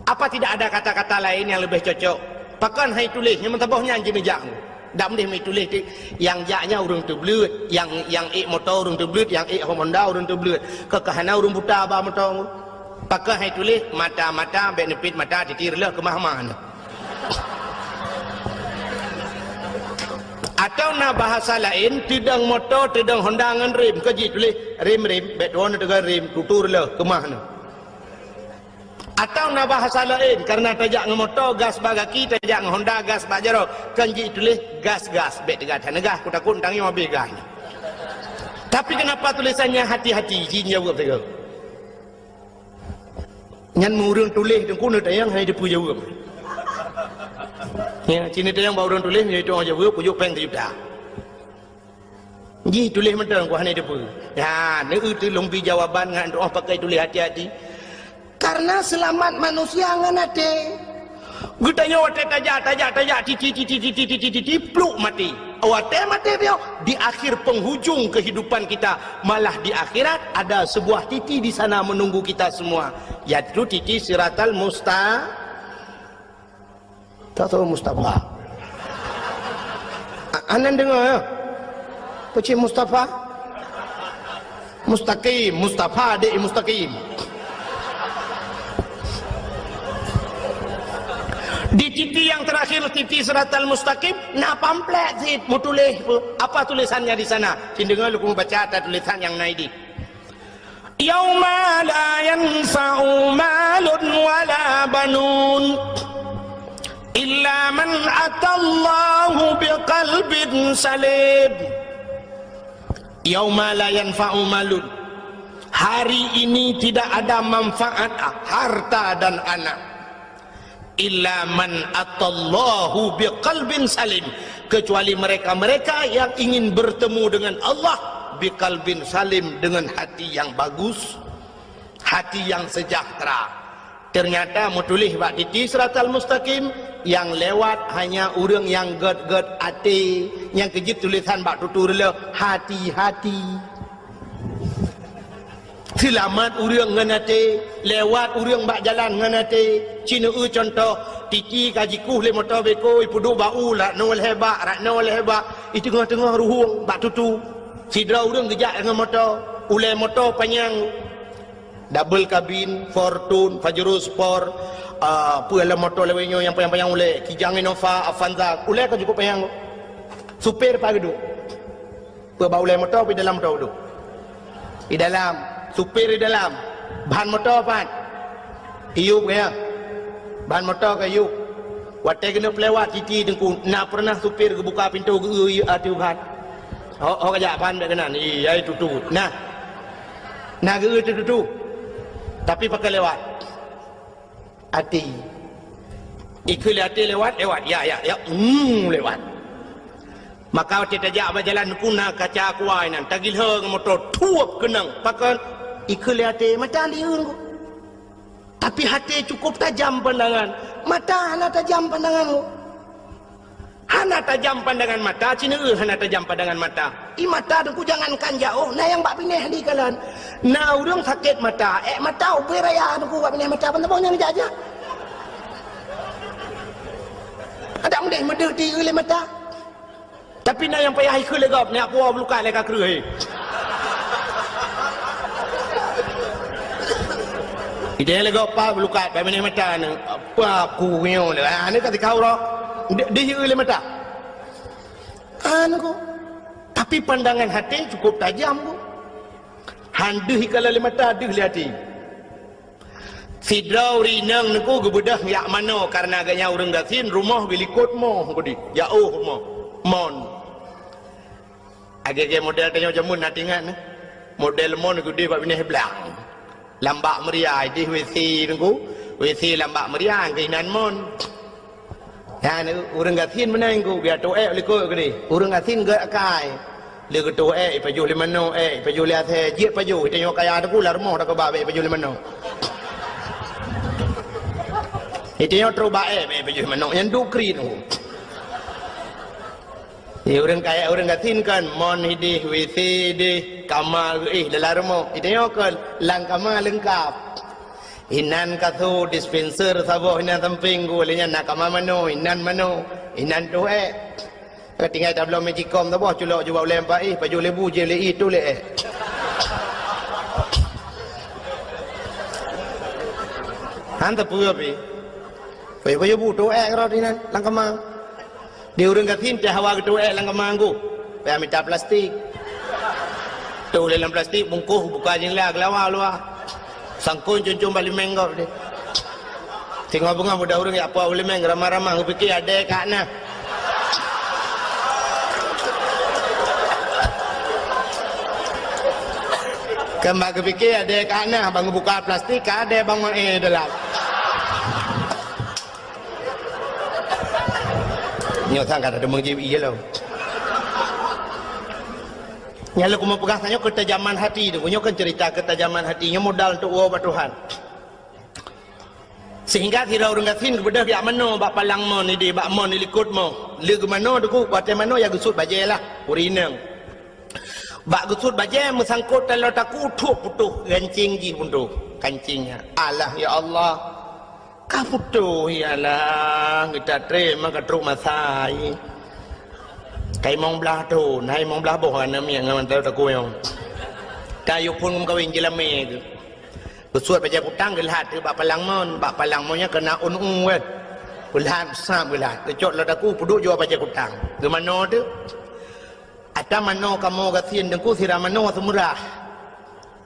[SPEAKER 1] Apa tidak ada kata-kata lain yang lebih cocok? Pakan hai tulis yang mentabahnya anjing nejak. Dak mendih mai tulis yang jaknya urang tu belut, yang motor urang tu belut, yang Honda urang tu belut. Kekahana urang buta ba motor. Pakan hai tulis mata-mata benefit mata titirlah ke mahmah. Atau na bahasa lain tidang motor, tidang Honda ngan rem keji tulis rem betone dengan rem tuturlah ke mahna. Atau na bahasa lain karena tajak ngemotor gas bagaki tajak Honda gas bajaro kanji tulis gas bet tegat gas ku takut tangi mobil gas. Tapi kenapa tulisannya hati-hati jin jawab tegak. Ngan murung tulis dengku ne tayang hai depu jawab. Ya cini tayang ba urang tulis iaitu orang jawab pujuk peng juta. Ji tulis mentang ku hanai depu. Ya ne itu lompi jawaban ngan doa pakai tulis hati-hati. Karena selamat manusia nganate. Gutanya wate tajak titi pluk mati. Wate mati dia di akhir penghujung kehidupan kita, malah di akhirat ada sebuah titi di sana menunggu kita semua. Yaitu titi siratal Mustafa. Anan dengar ya? Pecik Mustafa Mustaqim, Mustafa adik Mustaqim. Di titi yang terakhir, titi Siratal Mustaqim, nak pamphlet sih, mau tulis apa tulisannya di sana? Sini dengar lu baca atas tulisan yang naik di. Yauma la yanfa'u malun wala banun illa man atallahu biqalbin salim. Yauma la yanfa'u malun, hari ini tidak ada manfaat harta dan anak, illa man atallahu biqalbin salim, kecuali mereka-mereka yang ingin bertemu dengan Allah biqalbin salim, dengan hati yang bagus, hati yang sejahtera. Ternyata mau tulis bak titi Siratal Mustaqim, yang lewat hanya orang yang ged-ged hati, yang kejut tulisan bak tutur le hati-hati. Selamat orang ngan hati, lewat orang bak jalan ngan hati. Cina contoh titi kajiku le motor beko ipudu bau lah nol hebat, rak nol hebat. Itu tengah-tengah ruhung bak tutu. Sidra orang gejak dengan motor, ulai motor panjang, double cabin, Fortune, Pajero Sport, apa motor lewenya yang panjang-panjang ulai, Kijang Innova, Avanza, ulai kan cukup panjang. Supir pagi duduk, bawa ulai motor di dalam motor duduk, di dalam, supir di dalam, bahan motor apa? Iup ya, bahan motor ke iup. Waktu kena pelewat titi dengku, nak pernah supir buka pintu atu bahan. Oh kajak pan dak kenan. Iya itu tu. Nah ge itu tu. Tapi pakai lewat. Hati. Ikut hati lewat. Ya. Lewat. Maka kita jak berjalan kuna kaca kuai nan. Tagil he motor tuap kenang. Pakai ikut hati mata liun. Tapi hati cukup tajam pandangan. Mata hana tajam pandangan. Hana tajam pandangan mata, Cina hana tajam pandangan mata. I mata dengku jangankan jauh, nah yang bak pineh di kalan. Nah urang sakit mata, mata ubi raya dengku bak pineh mata, bantabongnya ni aja. Ada mendeh mendeti oleh mata. Tapi nah yang payah ikut legap, ni aku luka leka kerui. Ide legap apa luka, bak pineh mata ni. Apa aku nyo ni, ni kata kau roh. Dia oleh mata. Anu, tapi pandangan hati cukup tajam ku. Handuh kalau oleh mata, aduh oleh hati. Sidrau rinang niku gebedah yak mano karena agaknya orang gasin rumah bilikut mo kodi. Jauh mo. Mon. Agak model tanya jamun natingan. Model mon gede bab ini belang. Lambak meriah di WC niku. WC lambak meriah keinan mon. Ya, orang gatin mana yang biar tu lekuk kini. Orang gatin gak kai. Lekuk tu paju lima no paju lihat je paju. Tengok kaya ada pula rumah dah kebabe paju lima no. Tengok terubah paju lima no yang dukri tu. Orang kaya orang gatin kan mon hidih WC deh kamar dalam rumah. Tengok kan lang kamar lengkap. Inan katho dispenser sabo inan samping go lenya nakama mano inan tu tinggal tablo magicom tu boh culok juga lempai baju lebu je le itu le hanta pu api baju bu tu ro inan langkama di urang gatin teh hawa tu langkama go pe amita plastik tu le dalam plastik bungkuh buka jenglah lawa sangkun cuncung balik menggau deh. Tengok bunga muda orang ya apa boleh meng ramah-ramah aku fikir ada kak nah. Kembali aku fikir ada kak nah bang buka plastik ada bang dalam. Nyata kata ada mengjib iya loh. Nyala ku mau pegang tanya ketajaman hati tu, punya kan cerita ketajaman hatinya modal untuk uang Tuhan. Sehingga kira orang gatin kepada biak mano bak palang mon ini bak mon ilikut mo, leg mano tu ku buat mano ya gusut baje lah, urineng. Bak gusut baje mesangkut kalau taku tuh putuh kancing ji pundu kancingnya. Allah ya Allah, kau putuh ya Allah kita terima ketruk masai. Kai mong belah tu, nai mong belah boh ana miang ngaman tahu tak kuyong. Kayu pun kawin jelame tu. Bersuat baca kutang gelat tu bak palang monnya kena un kan. Gelat sam gelat. Kecot lah aku puduk jual baca kutang. Ke mana tu? Ada mano kamu kasian dengku sira mano semurah.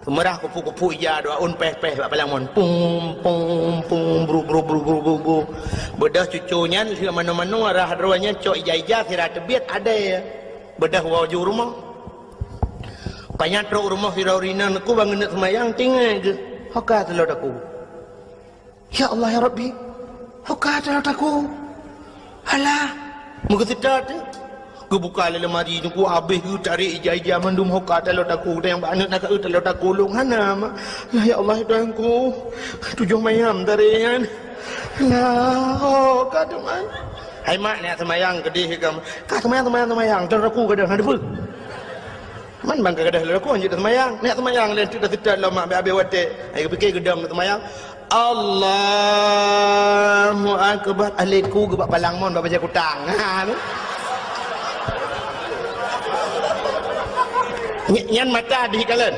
[SPEAKER 1] Semurah kupu-kupu ija doa un peh-peh bak palang mon. Pum pum pum bru. Bedah cucunya sira mano-mano arah ruanya cok ija-ija sira tebiat ada ya. Bedah waju rumah. Banyak truk rumah sirau-rina aku bangun nak semayang tinggal je. Hokah telur aku. Ya Allah ya Rabbi. Hokah telur aku. Alah. Muka sedar tu. Aku buka lemari ni aku habis aku cari ija-ija mandum hokah telur aku. Dan yang banyak nak ke telur aku long hana. Ya Allah ya aku. Tujuh mayam dari kan. Nah, hokah tu man. Hai mak nak semayang kedih kamu. Kah semayang. Telur aku kadang ada apa? Man bang kedah lalu aku anjut semayang. Nak semayang lain tu dah sedar lama habis watek. Ai fikir gedam nak semayang. Allahu akbar. Aliku gebak palang mon baca kutang. Ha ni. Nyan mata di kalen.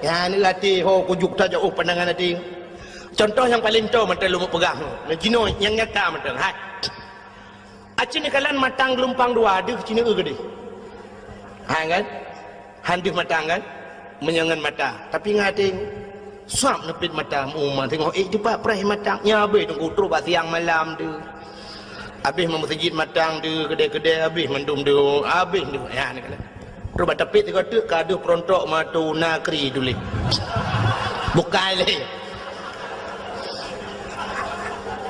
[SPEAKER 1] Ya ni latih ho kujuk ta jauh pandangan hati. Contoh yang paling tahu mata lu pegang. Jino yang nyata mata. Ha. Acin kalen matang gelumpang dua ada cina gede. Ha kan? Handih matang kan, menyangan mata. Tapi ngating, suap nepit mata, tengok, cepat perih matangnya, habis tunggu terus siang malam tu. Habis memasjid matang tu, kedai-kedai habis mendum tu, habis tu. Ya ni kalau. Terus batapit tu kata, kadu perontok matu nakri tu leh. Bukan leh.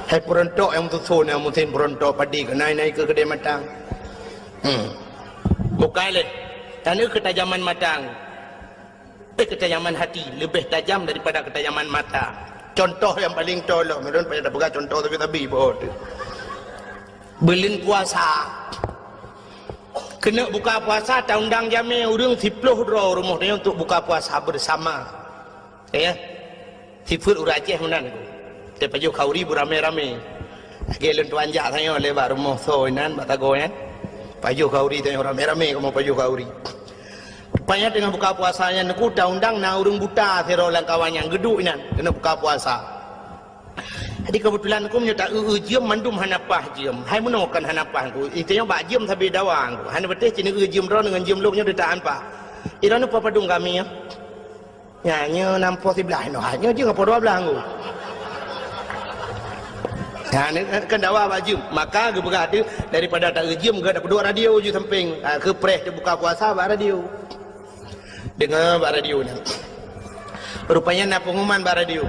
[SPEAKER 1] Hai perontok yang mutusun yang musim perontok padi ke naik ke kedai matang. Bukan leh. Kerana ketajaman matang, ketajaman hati lebih tajam daripada ketajaman mata. Contoh yang paling tolong, mereka pada pegang contoh tapi boh. Belin puasa, kena buka puasa, undang jami urang 10 draw rumah dia untuk buka puasa bersama. Ya, sifat urang Aceh menan. Kita paju kauri beramai-ramai. Gelun tuan jak saya lewat rumah soinan batago kan. Paju kauri tanya ramai-ramai kamu paju kauri. Rupanya dengan buka puasanya aku undang na urung buta serolang kawan yang geduk inan kena buka puasa. Jadi kebetulan aku menyata jiem mandum hanapah jiem. Hai menongkan hanapah aku. Itanya bak jiem sampai dawang aku. Hana betul cina jiem ron dengan jiem loknya detaan pak. Irana apa padung kami ya. Nyanyi nampo sebelah no hanya je ngapa 12 aku. Ha ni kan dawa bak jiem. Maka ge berada daripada tak jiem ge dapat 2 radio je samping. Ke press dia buka puasa bak radio. Dengar bak radio ni. Rupanya nak pengumuman bak radio.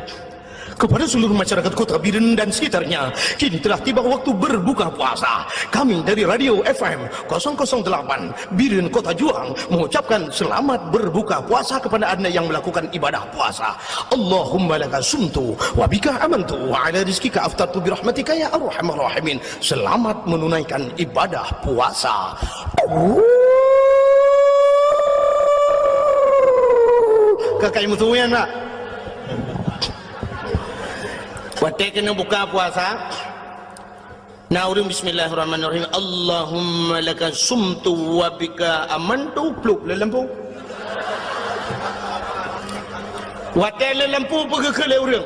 [SPEAKER 1] Kepada seluruh masyarakat Kota Biren dan sekitarnya, kini telah tiba waktu berbuka puasa. Kami dari Radio FM 008 Biren Kota Juang mengucapkan selamat berbuka puasa kepada anda yang melakukan ibadah puasa. Allahumma laka sumtu wa bika amantu wa ala rizkika aftartu birahmatika ya arhamar rahimin. Selamat menunaikan ibadah puasa. Kakak musuhnya nak watek kena buka puasa. Naurim bismillahirrahmanirrahim. Allahumma laka sumtu wa bika amantu pluk le lampu. Watek le lampu pergi ke le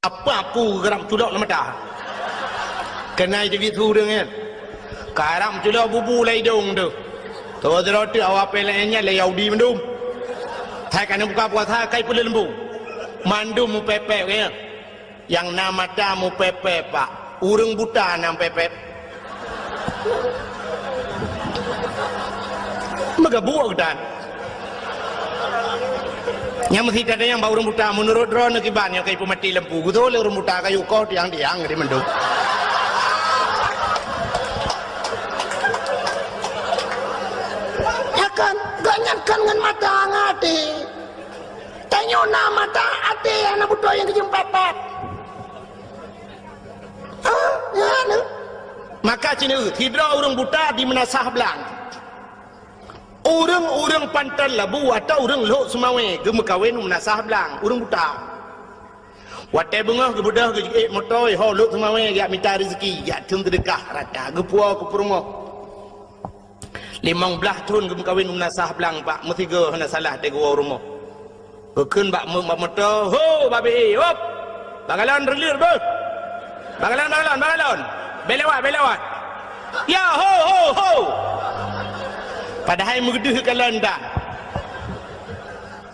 [SPEAKER 1] apa aku geram culak le mata. Kena jadi tu urang kan. Karam culak bubu lai dong tu. Tu roti awak pelanya le yaudi mendum. Thai kena buka puasa kai pun le lampu. Mandum pepe kan. Yang nama tamu pepe pak, urang buta nam pepe. Maka buat dan. Yang mesti ada yang bawa urang buta menurut drone kibannya kayak pemati lempu. Gitu le urang buta kayu kau tiang di mendung. Ya kan, ganyakan dengan mata ngati. Tanya nama mata ati anak buta yang kejempepet. Ya, maka cina tidak orang buta di menasah belang. Orang pantal labu atau orang lok semawe gem kawin menasah belang. Orang buta. Watai bengah ke budak ke motoi ho lok semawe ya minta rezeki ya tung sedekah rata ge puau ke perumah. 15 tahun ke kawin nasah belang pak metiga hana salah de gua rumah keun bak motor ho babi hop bagalan relir be bagalan belewat ya ho padahal mengedeh kalan dah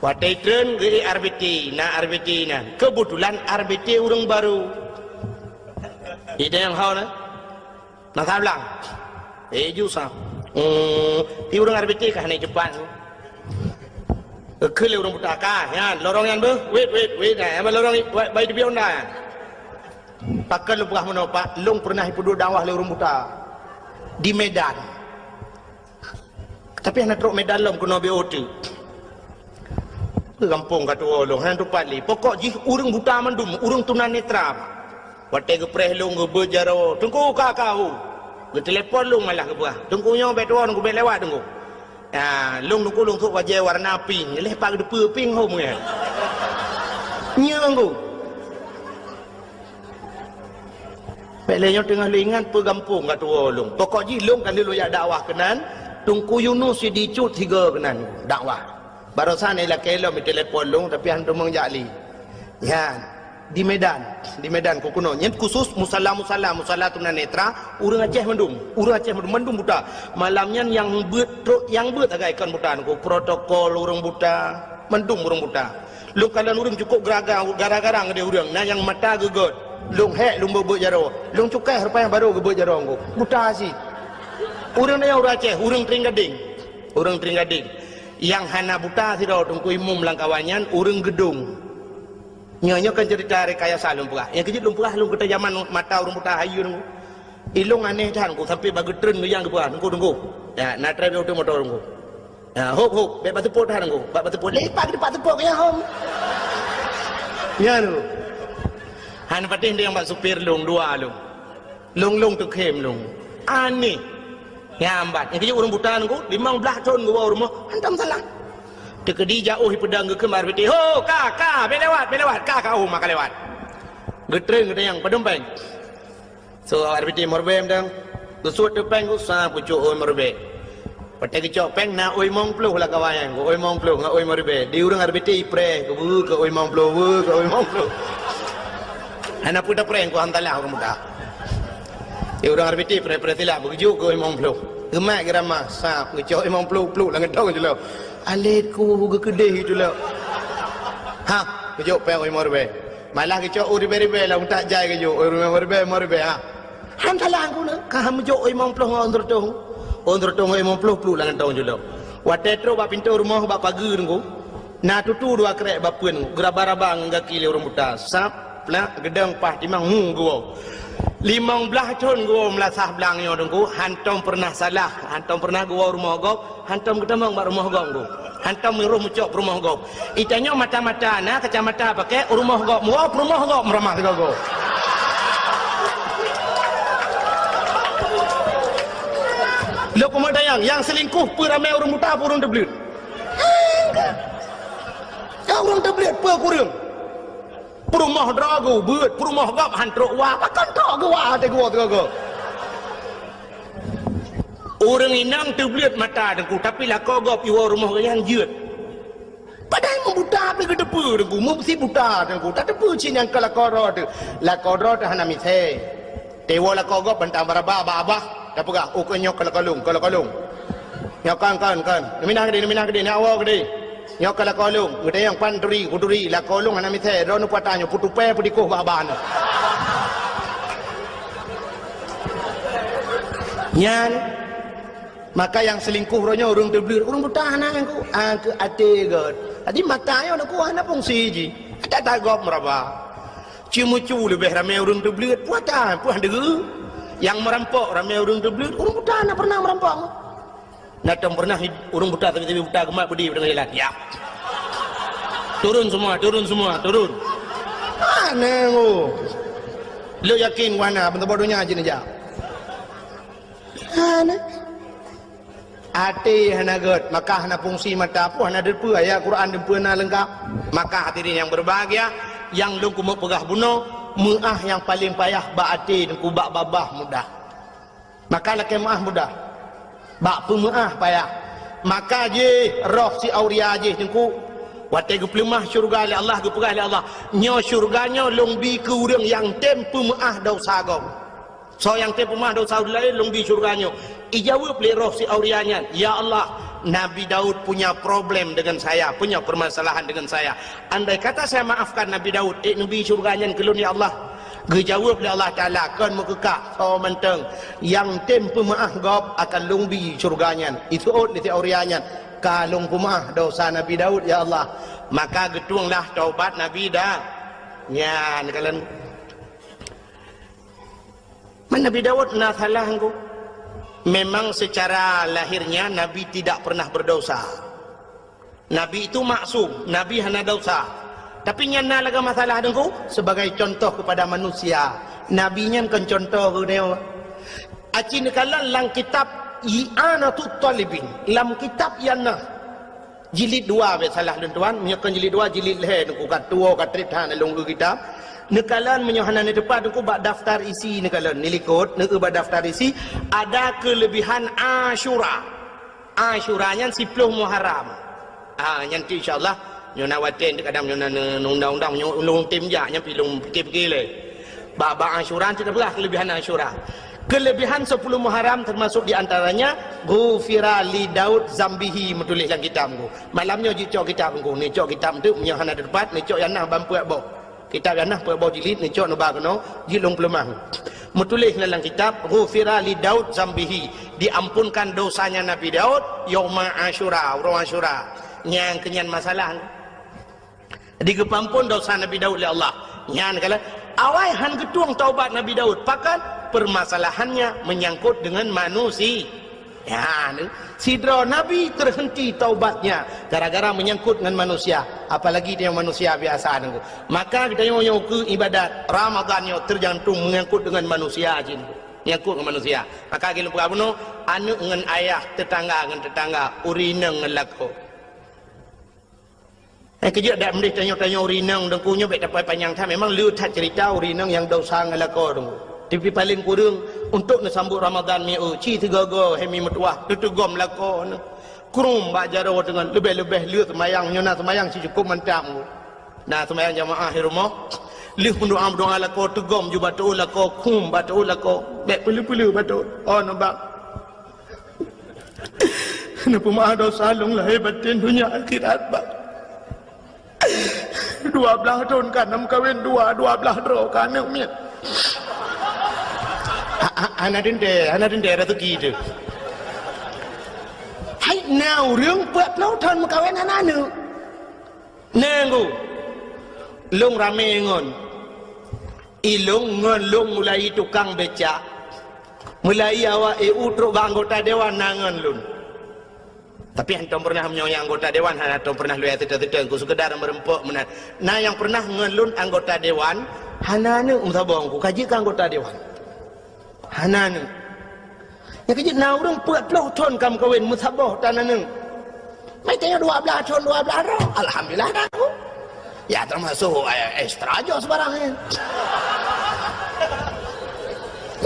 [SPEAKER 1] watai tren ke RBT na kebetulan RBT orang baru ide yang hau na nasah belang jusah ti orang RBT kah ni Jepang ke orang buta kah ya lorong yang be wait nah emang lorong baik di bion dah pakai lu pernah menapa long pernah hidup dakwah le orang buta di Medan tapi anak truk Medan long kena BOT kampung kata long han tu pali pokok ji orang buta mandum orang tunanetra watai ke preh long ke berjaro tunggu kakau ke telefon long malah ke buah tunggunya betuan ku lewat tunggu long tu wajah warna pink lepak de pink home ya nyang ku pelenya tengah lingan pe kampung kata long pokok ji long kan lu ya dakwah kenan tunggu Yunus dicut 3 kenan dakwah barusan ni lah kelo mi telefon long tapi hantu mengjali ya di Medan ku kuno nyet khusus musalla tunanetra urang Aceh mendum buta malamnya yang beut agak ikan buta ku protokol urang buta mendum urang buta lu kalian urang cukup gara-gara ngade urang nah yang mata gegot lung beut jaro lung cukai rupanya baru geut jaro ku buta si urang yang urang Aceh urang Tringgading yang hana buta si ro tungku imum langkawanyan urang gedung nyonya kan cerita rekayasa lumpurah yang kejut lumpurah lung kita zaman mata orang buta hayu nunggu ilung aneh tan ku sampai bagi tren yang ke buah tunggu ya nak try auto motor nunggu ya hop bebas tepuk tan nunggu bebas tepuk lepak depan tepuk ya hom ya nunggu han patih dia yang bak supir lung dua lung tu kem lung aneh ya ambat yang kejut orang buta nunggu 15 tahun gua rumah hantam salah tekedi jauh pedang ke kemar beti ho ka belewat ka maka lewat getreng yang pedempeng so RBT morbem dang gesut tepeng ku sa pucuk oi morbe patai kecok peng na oi mong pluh lah kawayan ku oi mong pluh ngak oi morbe di urang RBT ipre ke oi mong pluh ke oi mong pluh ana puda preng ku hantalah ku muda di urang RBT pre tilah begitu ke oi mong pluh gemak gerama sa kecok oi mong pluh lah ngedong je lo alit ku ke kedai itu lah kejok pe oi morbe malah kejok uribe lah tak jai kejok oi morbe hantalah aku nak kaham jok oi mong pluh ondur tong oi mong pluh lah ngedong je lo watetro ba pintu rumah ba pagi ngku na tutu dua krek ba pun geraba-raba ngaki le orang buta sap lah gedang pah timang gua 15 tahun gua melasah belangnya dengku hantom pernah salah hantom pernah gua rumah gop hantom ketemang ba rumah gop gua hantom miruh mucok rumah gop itanya mata-mata na kacamata pakai rumah gop rumah gop meramah gua lo pemadayang yang selingkuh peramai orang buta orang deblit orang deblit pe kurang perumah drago beut perumah gap hantrok wah pakan tok gua te gua orang inang teblit mata dengku tapi lah kau gap iwa rumah yang jeut padahal membuta pe gedepu dengku mesti buta dengku tak depu cin yang kala koro tu la koro tu hana mithe tewa la kau gap bantang baraba abah apa gak o nyok kala kalung nyok kan minah gede ni awak gede nyok kala kolong gede yang panduri kuduri la kolong ana mithe ro nu patanyo putupe pudiko baban nyan maka yang selingkuh ronya urang teblir urang butahan aku ate god adi matayo nak ana fungsi ji tak tagop meraba cimucu lebih ramai urang teblir puatan degu yang merampok ramai urang teblir urang butahan pernah merampok Natam pernah urung buta tapi buta gemak budi dengan jalan. Ya. Turun semua. Mana lu? Lu yakin wana bentuk bodohnya aja nih ja. Mana? Hati hana god, maka hana fungsi mata apa hana depu ayat Quran depu na lengkap. Maka hadirin yang berbahagia, yang lu kumu pegah bunuh, muah yang paling payah ba hati dan kubak babah mudah. Maka laki muah mudah. bak pemaah payah maka je roh si auria je tengku watai geplemah syurga oleh Allah gepegah oleh Allah nyo syurganya longbi ke urang yang tem pemaah dosa gau so yang tem pemaah dosa lain longbi syurganya ijawab le roh si aurianya ya Allah Nabi Daud punya problem dengan saya, punya permasalahan dengan saya. Andai kata saya maafkan Nabi Daud, Nabi syurganya kelun ya Allah. Dijawab oleh Allah Ta'ala, kan mekekak, so menteng. Yang tem pemaah gop akan lungbi syurganya. Itu out di teorianya. Kalung pemaah dosa Nabi Daud ya Allah. Maka getuanglah taubat Nabi dah. Ya, kalian. Man Nabi Daud nak salah engkau. Memang secara lahirnya Nabi tidak pernah berdosa. Nabi itu maksum, Nabi hanya dosa. Tapi nyana laga masalah dengku sebagai contoh kepada manusia. Nabi nya kan contoh ke dia. Aci nekalan lang kitab I'anatut Talibin. Lam kitab yana jilid 2 be salah dan tuan, menyakan jilid 2 jilid leh dengku kat tua kat trip han long kitab. Nekalan menyohanan di depan aku bak daftar isi nekalan nilikot nak bak daftar isi ada kelebihan Asyura. Asyuranya 10 Muharram. Nanti insyaallah nyona waten kadang nyona undang-undang nyolong tim ja nya pilung pergi le. Bak Asyura tidak belah kelebihan Asyura. Kelebihan 10 Muharram termasuk di antaranya ghufira li Daud zambihi menulis dalam kitabku. Malamnya cok kitabku ni cok kitab tu menyohanan di depan ni cok yang nah bampu abok. Kitab yang nak berbau jilid ni cok nubah kena jilung pelemah menulis dalam kitab ghufira li Daud zambihi diampunkan dosanya Nabi Daud yauma Asyura orang Asyura yang kenyan masalah digepampun dosa Nabi Daud oleh Allah yang kala awai han getuang taubat Nabi Daud pakan permasalahannya menyangkut dengan manusia ya sidra Nabi terhenti taubatnya gara-gara menyangkut dengan manusia apalagi dia manusia biasa nengku maka kita nyonya ke ibadat Ramadannya tergantung menyangkut dengan manusia jin menyangkut dengan manusia maka kita lupa bunuh anu dengan ayah tetangga dengan tetangga urineng ngelako kejap dak mendih tanya-tanya urineng dengkunya baik dapat panjang tak memang lu tak cerita urineng yang dosa ngelako dengku tapi paling kurang untuk nasambut Ramadan ni ci tegaga hemi metuah tetugom lako kurung bak jaro dengan lebih-lebih liu semayang nyona semayang si cukup mentang nah semayang jamaah di rumah liu doa lako tegom ju batu lako kum batu lako bek pelu-pelu batu oh nampak napa maha dosa long lahir batin dunia akhirat bak 12 tahun kan nam kawin 12 dro kan nek Anak dende rezeki tu. Hai nauរឿងពើផ្លូវថនមកវិញណានឹងណែងលងរ៉ាមេងនilung ngelung mulai tukang becak mulai awak udruk anggota dewan nangan lun tapi antum pernah menyoyang anggota dewan antum pernah lu teteh ku sekedar merempok menan nah yang pernah ngelun anggota dewan hanane sabong ku kaji ke anggota dewan hanane yang kaji na urang 40 ton kam kawin musabah tananeng mai tanya 12 ton 12 roh alhamdulillah dah aku ya termasuk ekstra aja sebarangnya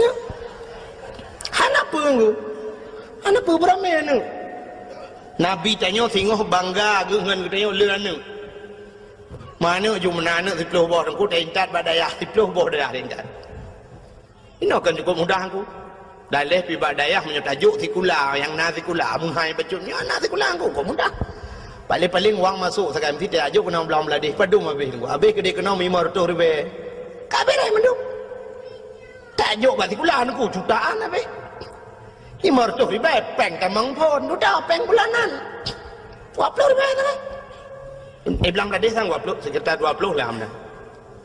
[SPEAKER 1] ya hanapa engko hanapa beramai anu Nabi tanya singoh bangga geungeun tanya leun mana ju menana 10 boh aku tentat badayah 10 boh dah tentat ini akan cukup mudah aku dalih pi badayah menyatajuk sikula yang na sikula mun hai bacunnya na sikula aku kok mudah paling wang masuk sekarang tidak ajuk kena belum ladih padung habis ke dia kena 500 ribu kabeh rai mendung tak ajuk bagi bulan aku jutaan habis 500 ribu peng tamang pun udah peng bulanan 20 ribu kan belum ladih sang 20 sekitar 20 lah amna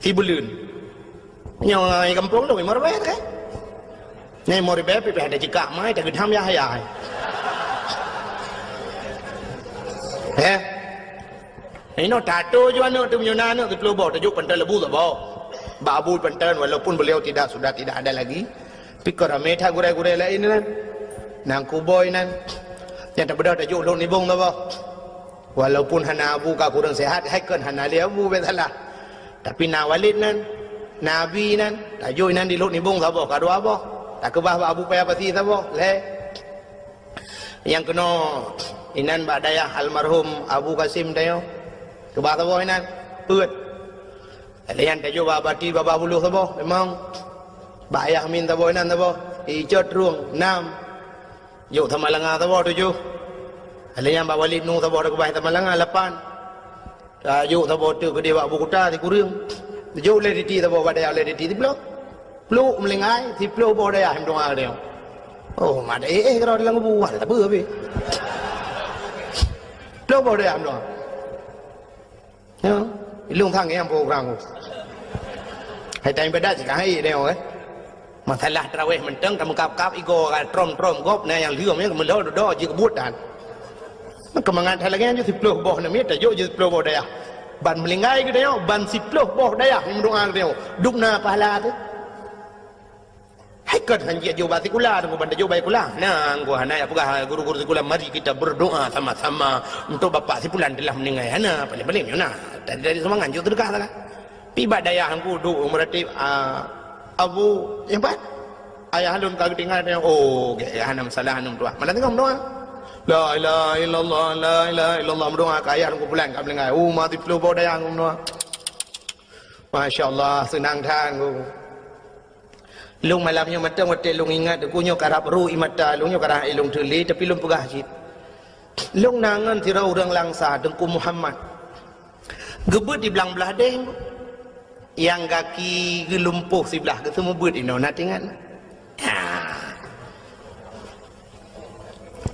[SPEAKER 1] si bulan nyai kampung tu 5 ribu kan nyai 5 ribu pi ada jika mai tak gedam ya hayai ini tato juga nak tu menyona nak tu boh tajuk pentel lebu tak boh babu pentel walaupun beliau sudah tidak ada lagi pikir ramai tak gurai-gurai lain kan nang kuboy nan yang tak beda tajuk long nibung tak boh walaupun hana abu ka kurang sehat haikan hana li abu besalah tapi na walid nan nabi nan tajuk nan di long nibung tak boh kado boh tak kebah abu payah pati tak boh le yang kena inan badaya almarhum Abu Qasim tayo ke bah tabo inan peut alian tayo babati baba bulu tabo memang bayah min tabo inan tabo ijot ruang 6 อยู่ธรรมลังงาตะบอตุอยู่alian ba walid nu tabo ke bah tamalanga 8 อยู่ตะบอtu ke dewa buku ta ti kurungอยู่le di tabo badaya le di ti blok peluk melengai ti peluk bodaya him doa dia oh mad kalau dalam buah tak apa habis peluk bodaya him doa ya ilung thang yang program hai tai bedak jika hai dia masalah tarawih menteng kamu kap ego trom gop na yang liom yang melo do je kebutan kemangan halangan je 10 boh na meta yo je 10 boh daya ban melengai ke dia ban 10 boh daya him doa dia dukna pahala tu hai kat hanjia jo batikula dengan benda jo baikula nah gua hana apakah guru-guru sekolah mari kita berdoa sama-sama untuk bapak si pulan telah meninggal hana paling-paling nah dari semangat jo terdekat lah pi badaya hangku duk meratib Abu yang pat ayah halun kagak tinggal dia oh ge hana masalah hanum doa mana tengok doa la ilaha illallah la ilaha illallah doa ka ayah hangku pulan ka meninggal mati flu badaya hangku doa masyaallah senang tang lung malamnya mata mata lung ingat aku nyo karap ru imata lung nyo karah ilung tuli tapi lung pegah jit lung nangan tira urang langsa dengku Muhammad gebut di belang belah deng yang kaki gelumpuh sebelah ke semua bet ino nak tengok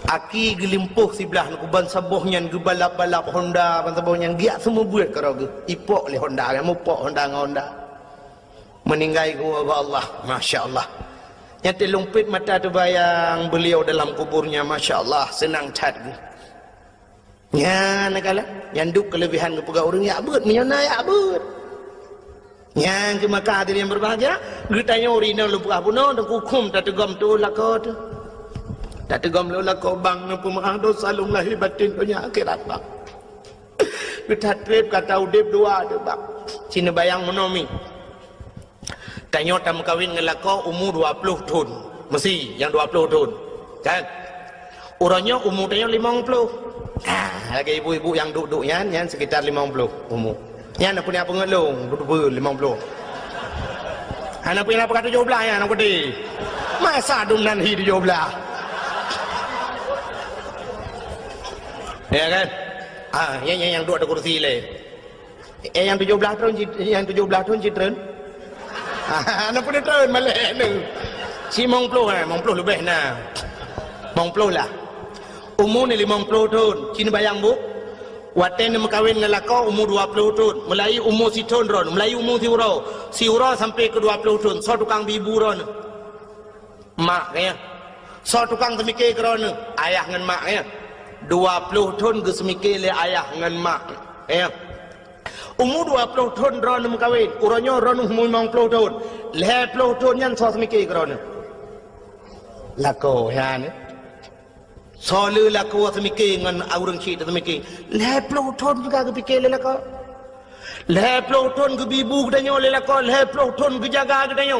[SPEAKER 1] aki gelimpuh sebelah nak ban sabohnya gebalap-balap Honda ban sabohnya giat semua bet karo ge ipok le Honda kamu pok Honda dengan Honda meninggal gua Allah Masya Allah yang terlumpit mata terbayang beliau dalam kuburnya Masya Allah senang cat ya nakala yang duk kelebihan kepada orang ya abut menyana ya abut yang ke Makkah tadi yang berbahagia getanya orina lupa puno dan hukum tak tegam tu lako tu tak tegam lu lako bang nampu maaf dosa lung lahir batin punya akhirat bang getat trip kata udip dua tu bang cina bayang menomi tanya tam kawin ngelako umur 20 tahun mesti yang 20 tahun kan orangnya umur tanya 50 lagi ibu-ibu yang duduk yang sekitar 50 umur yang nak punya pengelung duduk 50 anak punya apa kata 17 yang anak gede masa dumnan hi 17 ya kan yang duduk ada kursi le yang 17 tahun citren anak punya tahun malek ni si mong puluh lebih nah mong puluh lah umur ni 50 tahun cina bayang bu waten makawin ngelako umur 20 tahun mulai umur si tahun ron mulai umur si uro sampai ke 20 tahun so tukang bibu ron mak kaya so tukang semikir ron ayah ngan mak kaya 20 tahun ke semikir le ayah ngan mak kaya umur 20 tahun ron makawin uronyo ron umur 50 tahun 20 tahun yang so semikir ron lako ya ni soal laku semikir dengan orang cik semikir 20 tahun juga kepikir lelako 20 tahun ke bibu katanya lelako 20 tahun ke jaga katanya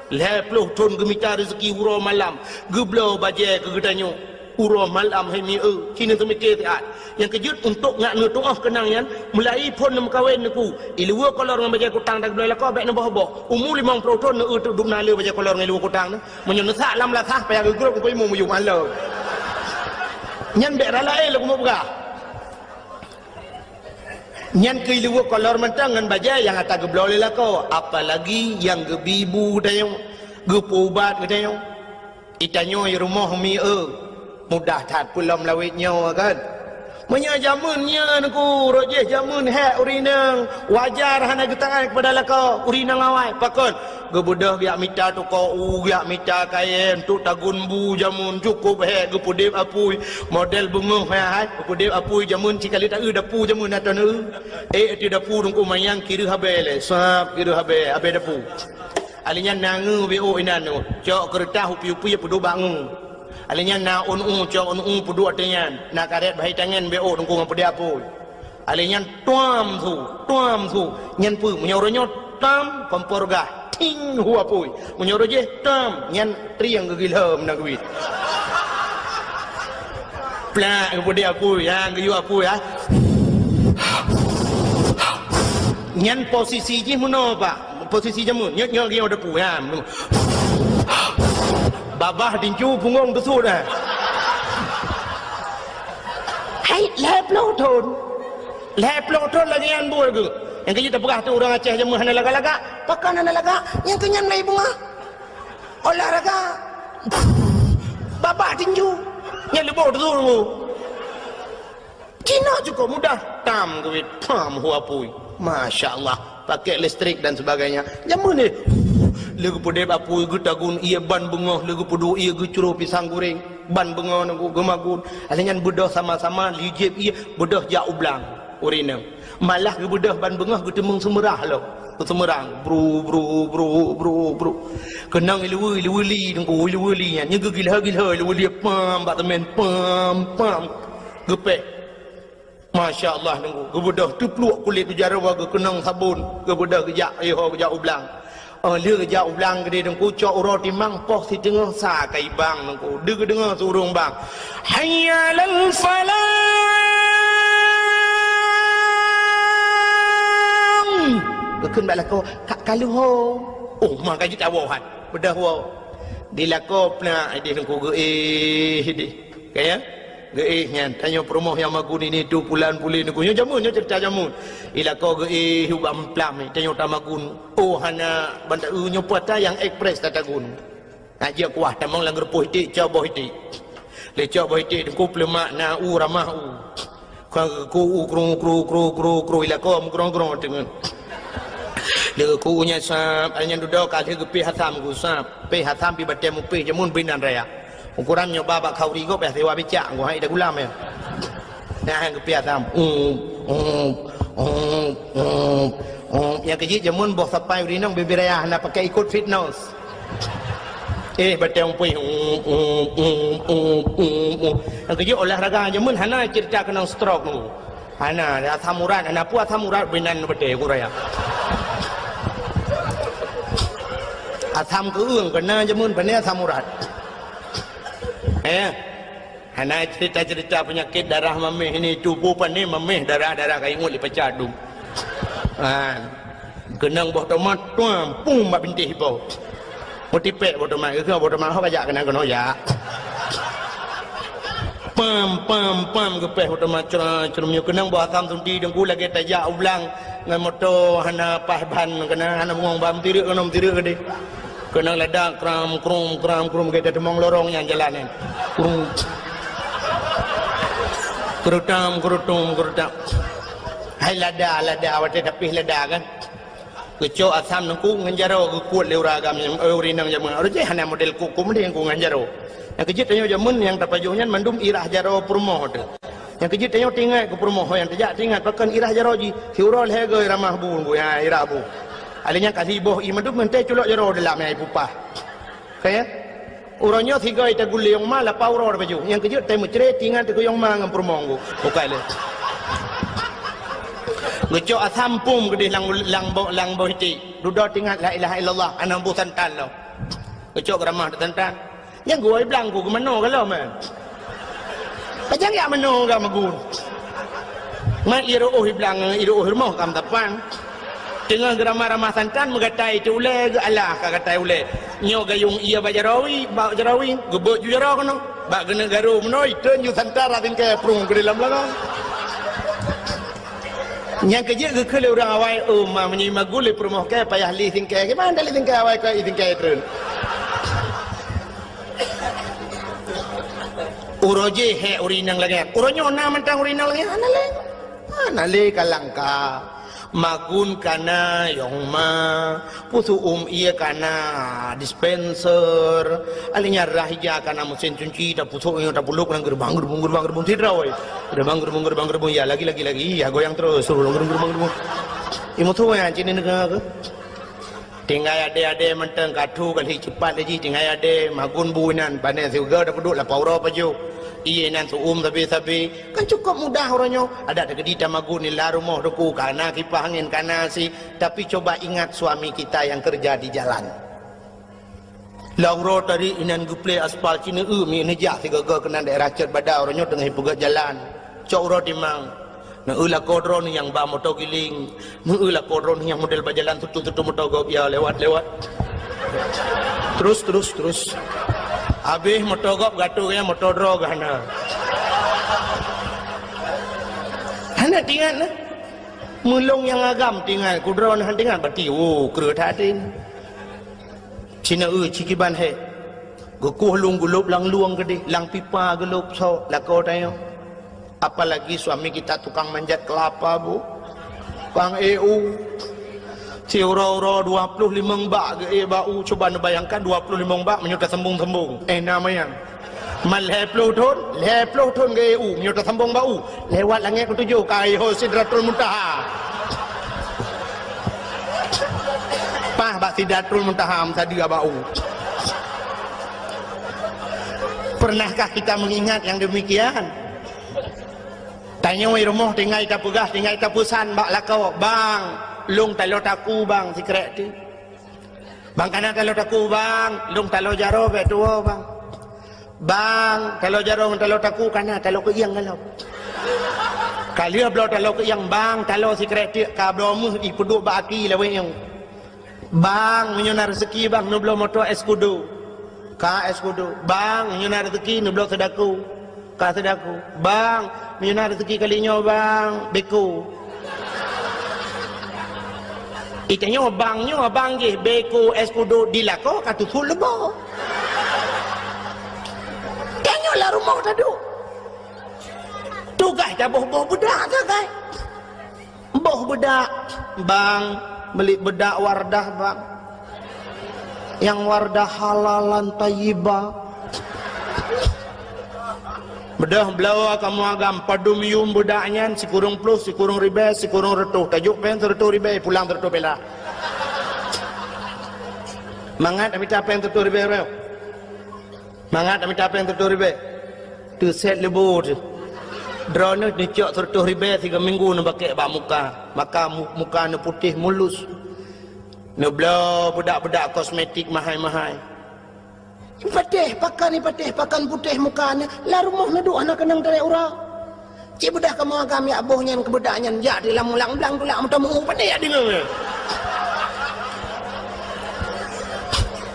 [SPEAKER 1] 20 tahun ke minta rezeki uro malam geblau baje ke katanya uro malam hemi kini semikir tiat yang kejut untuk ngak nutuah kenangan mulai pun nak kahwin aku ilua kolor dengan baje kutang tak boleh lako baik nak boh umur 50 tahun nak duduk nala baje kolor dengan ilua kutang menyenesak lam lasah payah gegrup ko imu muyung Allah nyan bek ralai lagu mau buka nyan ke ilua kolor mentang dengan baja yang atas geblau lelako apalagi yang gebibu dayong gepubat dayong itanyo di rumah mi mudah tat pulam lawitnya kan menya jamunnya aku rojeh jamun hek urinang wajar hana getangan kepada lako urinang awai pakon gebudah biak mita tu kau biak mita kain tu tagun bu jamun cukup hek gepudip apui model bengong hai gepudip apui jamun cikali tak dapu jamun atau ti dapu dungku mayang kiri habele sap kiri habe dapu alinya nangu bo inanu cok kertas upi-upi pedu bangun alinya na cok pedu atenya na karet bahai tangan bo dungku ngapudi apui alinya tuam tu nyan pu menyoronyo tam komporga ting hua pui menyoro je tam nyan triang gegilham na gwit Plak kepada apa yang kayu apa ya. Nyan posisi je mana pak? Posisi jamu. Nyok dia ada pu ya. Babah dincu punggung besut dah. Hai leplo ton. Leplo ton lagi yang buat ke. Yang kita pegah tu orang Aceh jamu hana laga-laga. Pakan hana laga. Yang kenyan lagi bunga. Olahraga. Babah dincu. Yang lebih tu tu. Cina juga mudah. Tam duit. Pam huapui. Masya Allah. Pakai listrik dan sebagainya. Jamu ni. Lagu pedep apa getagun ia ban bengah lagu pedu ia gecuruh pisang goreng ban bengah nangku gemagun asalnya bedah sama-sama lijib ia bedah jak ublang urina malah ke bedah ban bengah getemung semerah lo semerang bro kenang ilu-wili nangku ilu-wili nya gila-gila ilu-wili pam batmen pam gepek Masya Allah nangku gebedah tu peluk kulit tu jarawa ke kenang sabun gebedah kejak kejak ublang lừa dạo lang cái đừng cố cho ro thì mang po thì tiếng xả cái bang đừng cố đưa cái đứng sur đường bang hayya lal falahขึ้นไปแล้วก็kalau ho oh maka kita wahan bedah ho dilakop na dia đừng cố di kaya nya tanya promoh yang magun ini tu pulan pulin ku nya jamun nya cerita jamun ila ko ge hubam plam ni tanya tamagun oh hana banda nya puata yang express tatagun aja kuah tamang lang repuh ti coba ti le coba ti ku plemak na u ramah u ku kru ila ko grong dengan le ku nya sap anya duduk kali ge pi hatam ku sap pi hatam pi batem pi jamun binan raya ukuran nyoba bak kau rigo be sewa becak gua hai dah gulam ya nah hang kepiat tam yang kecil jamun boh sampai urinong bibiraya nak pakai ikut fitness batang pui yang kecil olahraga jamun hana cerita kena stroke nu hana asam urat hana puas asam urat binan bete kuraya asam keung kena jamun bani asam urat hana cerita penyakit darah mameh ini tubuh pani mameh darah kayu nguli pecah dum kenang boh tomat tuam pum mak bintih hipo mutipek boh tomat ke boh tomat hok ajak kenang kena ya pam gepeh boh tomat cerumnya kenang boh asam tunti dengku lagi tajak ulang ngan moto hana pahban kena hana ngong bam tirik gede kenang ledak kram kita demong lorong yang jalan ni kerutam hai lada awak tapi lada kan keco asam nengku nganjaro ke kuat leuragam yang urinang jamun orang je hana model kuku mending ku nganjaro yang kejit tanya jamun yang tapajunya mandum irah jaro permoh tu yang kejit tanya tinggal ke permoh yang tidak tinggal pakan irah jaro ji siurol hege ramah bu ya irah bu alanya kasih boh imadu mente culok jero dalam ai pupah kaya orangnya tiga ita gule yang mala pauro baju yang kejut temu cere tingan tu yang mang permonggu bukai le ngecok asampum gede lang boh hiti duduk tingat la ilaha illallah anam busan tan lo ngecok ramah tantan yang gua bilang gua ke mana kalau man pajang ya mana ga magun ma iro bilang iro rumah kam tapan dengan ramah santan mengatai tu ule Allah kata ule nyo gayung ia bajarawi gebok ju jara kono bak kena garu menoi ten ju santara tingkai prung ke dalam belakang yang kerja ke kele orang awai ma menyi magul le promoh ke payah li tingkai ke mana li tingkai awai ke tingkai tren uroje he urinang lagi uronyo na mentang urinang lagi ana le kalangka magun kana yang ma pusu ia kana dispenser alinya rahija kana mesin cuci tak pusu yang tak buluk nang gerbang tidra oi gerbang ya lagi ya goyang terus suruh gerbang imutu yang cini negara ke tinggal ada mentang katu kali cepat lagi tinggal ada magun buinan panen juga dah peduk lah pauro paju iya nan suum tapi kan cukup mudah orangnya ada di tamagun ni lah rumah doku karena kipas angin karena si tapi coba ingat suami kita yang kerja di jalan Lauro tadi inan guplay aspal Cina mi ni jah tiga kena daerah cat badau orangnya tengah pegat jalan. Cok ro timang. Na ulah kodron yang ba motor giling. Na ulah kodron yang model berjalan tutu motor gop ya lewat. Terus. Habis motor gop gatunya motor drog hana. Hana tinggal na. Mulung yang agam tinggal kudron han tinggal berarti kerut hatin. Cina cikiban he. Gukuh lung gulup lang luang gede, lang pipa gelup so lako tayo. Apalagi suami kita tukang manjat kelapa bu. Bang EU. Si uro 25 bak ge bau coba bayangkan 25 bak menyudah sembung. Namanya. Mal lepluh ton ge EU menyudah sembung bau. Lewat langit ketujuh kai ho Sidratul Muntaha. Pah bak Sidratul Muntaha tadi bau. Pernahkah kita mengingat yang demikian? Tanya wei rumah tinggal ita pegah, tinggal ita pusan bak lakau, bang, lung talo taku bang secret tu. Bang kana talo taku bang, lung talo jaro be tua bang. Bang, talo jaro talo taku kana talo ke yang kalau. Kali blo talo ke yang bang, talo secret tu ka blo mu ipuduk baki lawe yang. Bang menyunar rezeki bang nublo motor eskudo. Ka eskudo. Bang menyunar rezeki nublo sedaku. Ka sedaku. Bang menyunar rezeki kalinya bang beko. Itanya bang je beko eskudo dilako katu full lebo. Tengoklah rumah tadi. Tu guys dah boh budak dah guys. Boh budak bang beli bedak wardah bang yang wardah halalan tayyibah bedah belawa kamu agam padumium bedaknya si kurung plus si kurung ribe si kurung retuh tajuk pen retuh ribe pulang retuh bela mangat amit apa yang retuh ribe reo mangat amit apa yang retuh ribe tu set lebur drone ni cok tertuh ribe 3 minggu nak pakai bak muka maka muka ni putih mulus ni bela budak-budak kosmetik mahal-mahal patih pakan putih muka ni lah rumah ni duk anak kenang dari urang cik budak kamu agam ya abohnya yang kebudaknya ya di lamulang belang tulak mutamu pandai ya dengar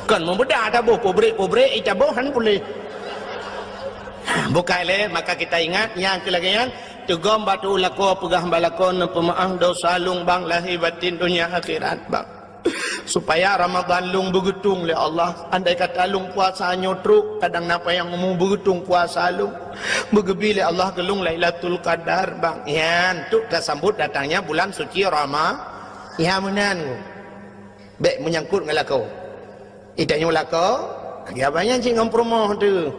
[SPEAKER 1] kan membudak ada boh pobrek ita bohan boleh. Bukan le maka kita ingat yang kelagian tegom batu lako pegah balakon pemaaf dosa lung bang lahir batin dunia akhirat bang supaya Ramadan lung begetung le Allah andai kata lung puasa nyotruk kadang napa yang ngomong begetung puasa lung begebi le Allah gelung Lailatul Qadar bang yan tu dah sambut datangnya bulan suci Ramadan ya menan baik menyangkut ngalako idanya lako dia banyak cing ngompromoh tu.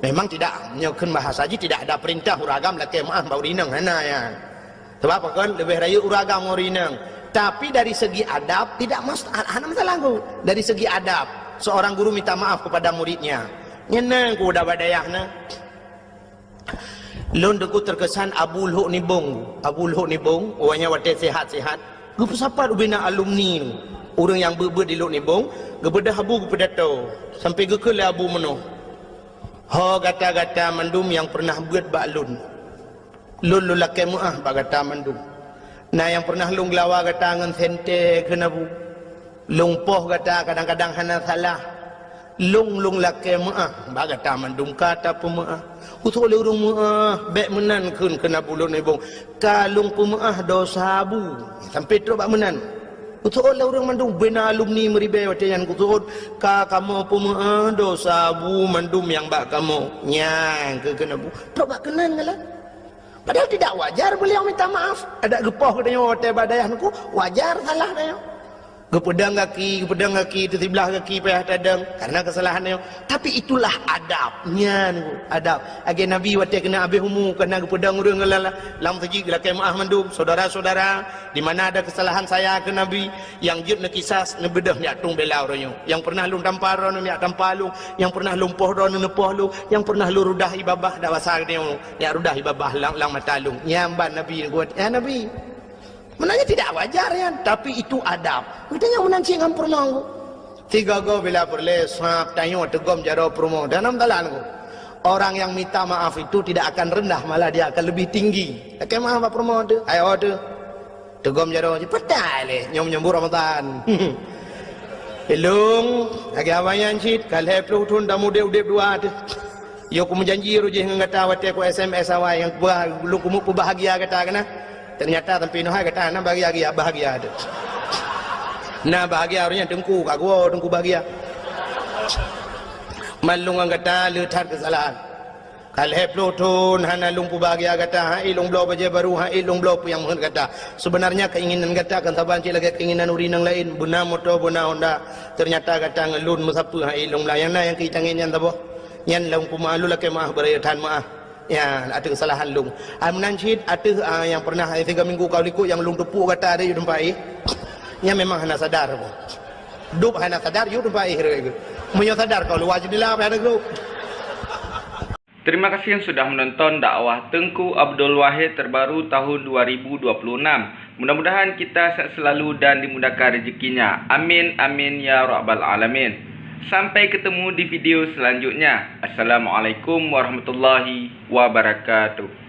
[SPEAKER 1] Memang tidak menyokong bahasa haji tidak ada perintah uragam laki maaf bau rinang hana ya. Sebab apa kan lebih raya uragam mau rinang. Tapi dari segi adab tidak masalah ku. Dari segi adab seorang guru minta maaf kepada muridnya. Nyenang ku udah badayahna. Lon deku terkesan Abu Luhuk Nibong. Abu Luhuk Nibong, orangnya wate sehat-sehat. Gu pesapa ubina alumni ni. Orang yang ber di Luhuk Nibong, gu bedah abu gu pedato. Sampai gu ke abu menoh. Ho gata-gata mandum yang pernah buat baklun. Lun lulake muah bak gata mandum. Nah yang pernah lung lawa gata ngan sente kena bu. Lung poh gata kadang-kadang hana salah. Lung lake muah bak gata mandum kata pemuah. Utul le urung muah bek menan kun kena bulun ibung. Kalung pemuah dosa bu. Sampai tu bak menan. Utul orang mandum bina alumni meribe watayan kutul ka kamu puma dosa bu mandum yang bak kamu nyang ke kena bu tak bak kenan ngalah padahal tidak wajar beliau minta maaf ada gepoh katanya watai badayah nuku wajar salah dia gepedang kaki itu sebelah kaki payah tadang karena kesalahannya tapi itulah adabnya niku adab age nabi watai kena abih humu kena gepedang urang ngalala lam saji lakai maaf mandum saudara-saudara di mana ada kesalahan saya ke nabi yang jut ne kisas ne bedah ni atung belau ronyo yang pernah lung tampar ron ni tampar lu yang pernah lumpuh ron ne poh lu yang pernah lu rudah ibabah dak wasar dia ya rudah ibabah lang matalung nyamban nabi buat ya nabi menanya tidak wajar ya tapi itu adab. Kita yang menanci ngampur nanggu. Tiga go bila perle swap tayo tegom jaro promo dalam talan ko. Orang yang minta maaf itu tidak akan rendah, malah dia akan lebih tinggi. Oke maaf apa promo tu? Ayo tu. Tegom jaro petai le nyom-nyom Ramadan. Ilung lagi awayan cit kalhe plutun damu deu dua tu. Yo ku menjanji rujih ngata wate ku SMS awai yang lu ku bahagia kata kana. Ternyata tempi no hai kata na bahagia ada. Nah bahagia orangnya dengku kak gua dengku bahagia. Malung ang kata letat kesalahan. Kalhe plutun hana lumpu bahagia kata hai ilung blo baje baru hai ilung blo yang mohon kata. Sebenarnya keinginan kata kan taban lagi keinginan urinang lain buna moto buna Honda. Ternyata kata ngelun musapu hai ilung layang na yang kita ingin tabo. Nyan lang pumalu laki maaf berayatan maaf. Ya ada kesalahan lung. Amnancid ada yang pernah 3 minggu kau liku yang lung tepuk kata ada yu dempai. Nya memang hana sadar ko. Dup hana sadar yu dempai hero. Munyo sadar kau lu wajib dilap ada grup.
[SPEAKER 2] Terima kasih yang sudah menonton dakwah Tengku Abdul Wahid terbaru tahun 2026. Mudah-mudahan kita sehat selalu dan dimudahkan rezekinya. Amin amin ya rabbal alamin. Sampai ketemu di video selanjutnya. Assalamualaikum warahmatullahi wabarakatuh.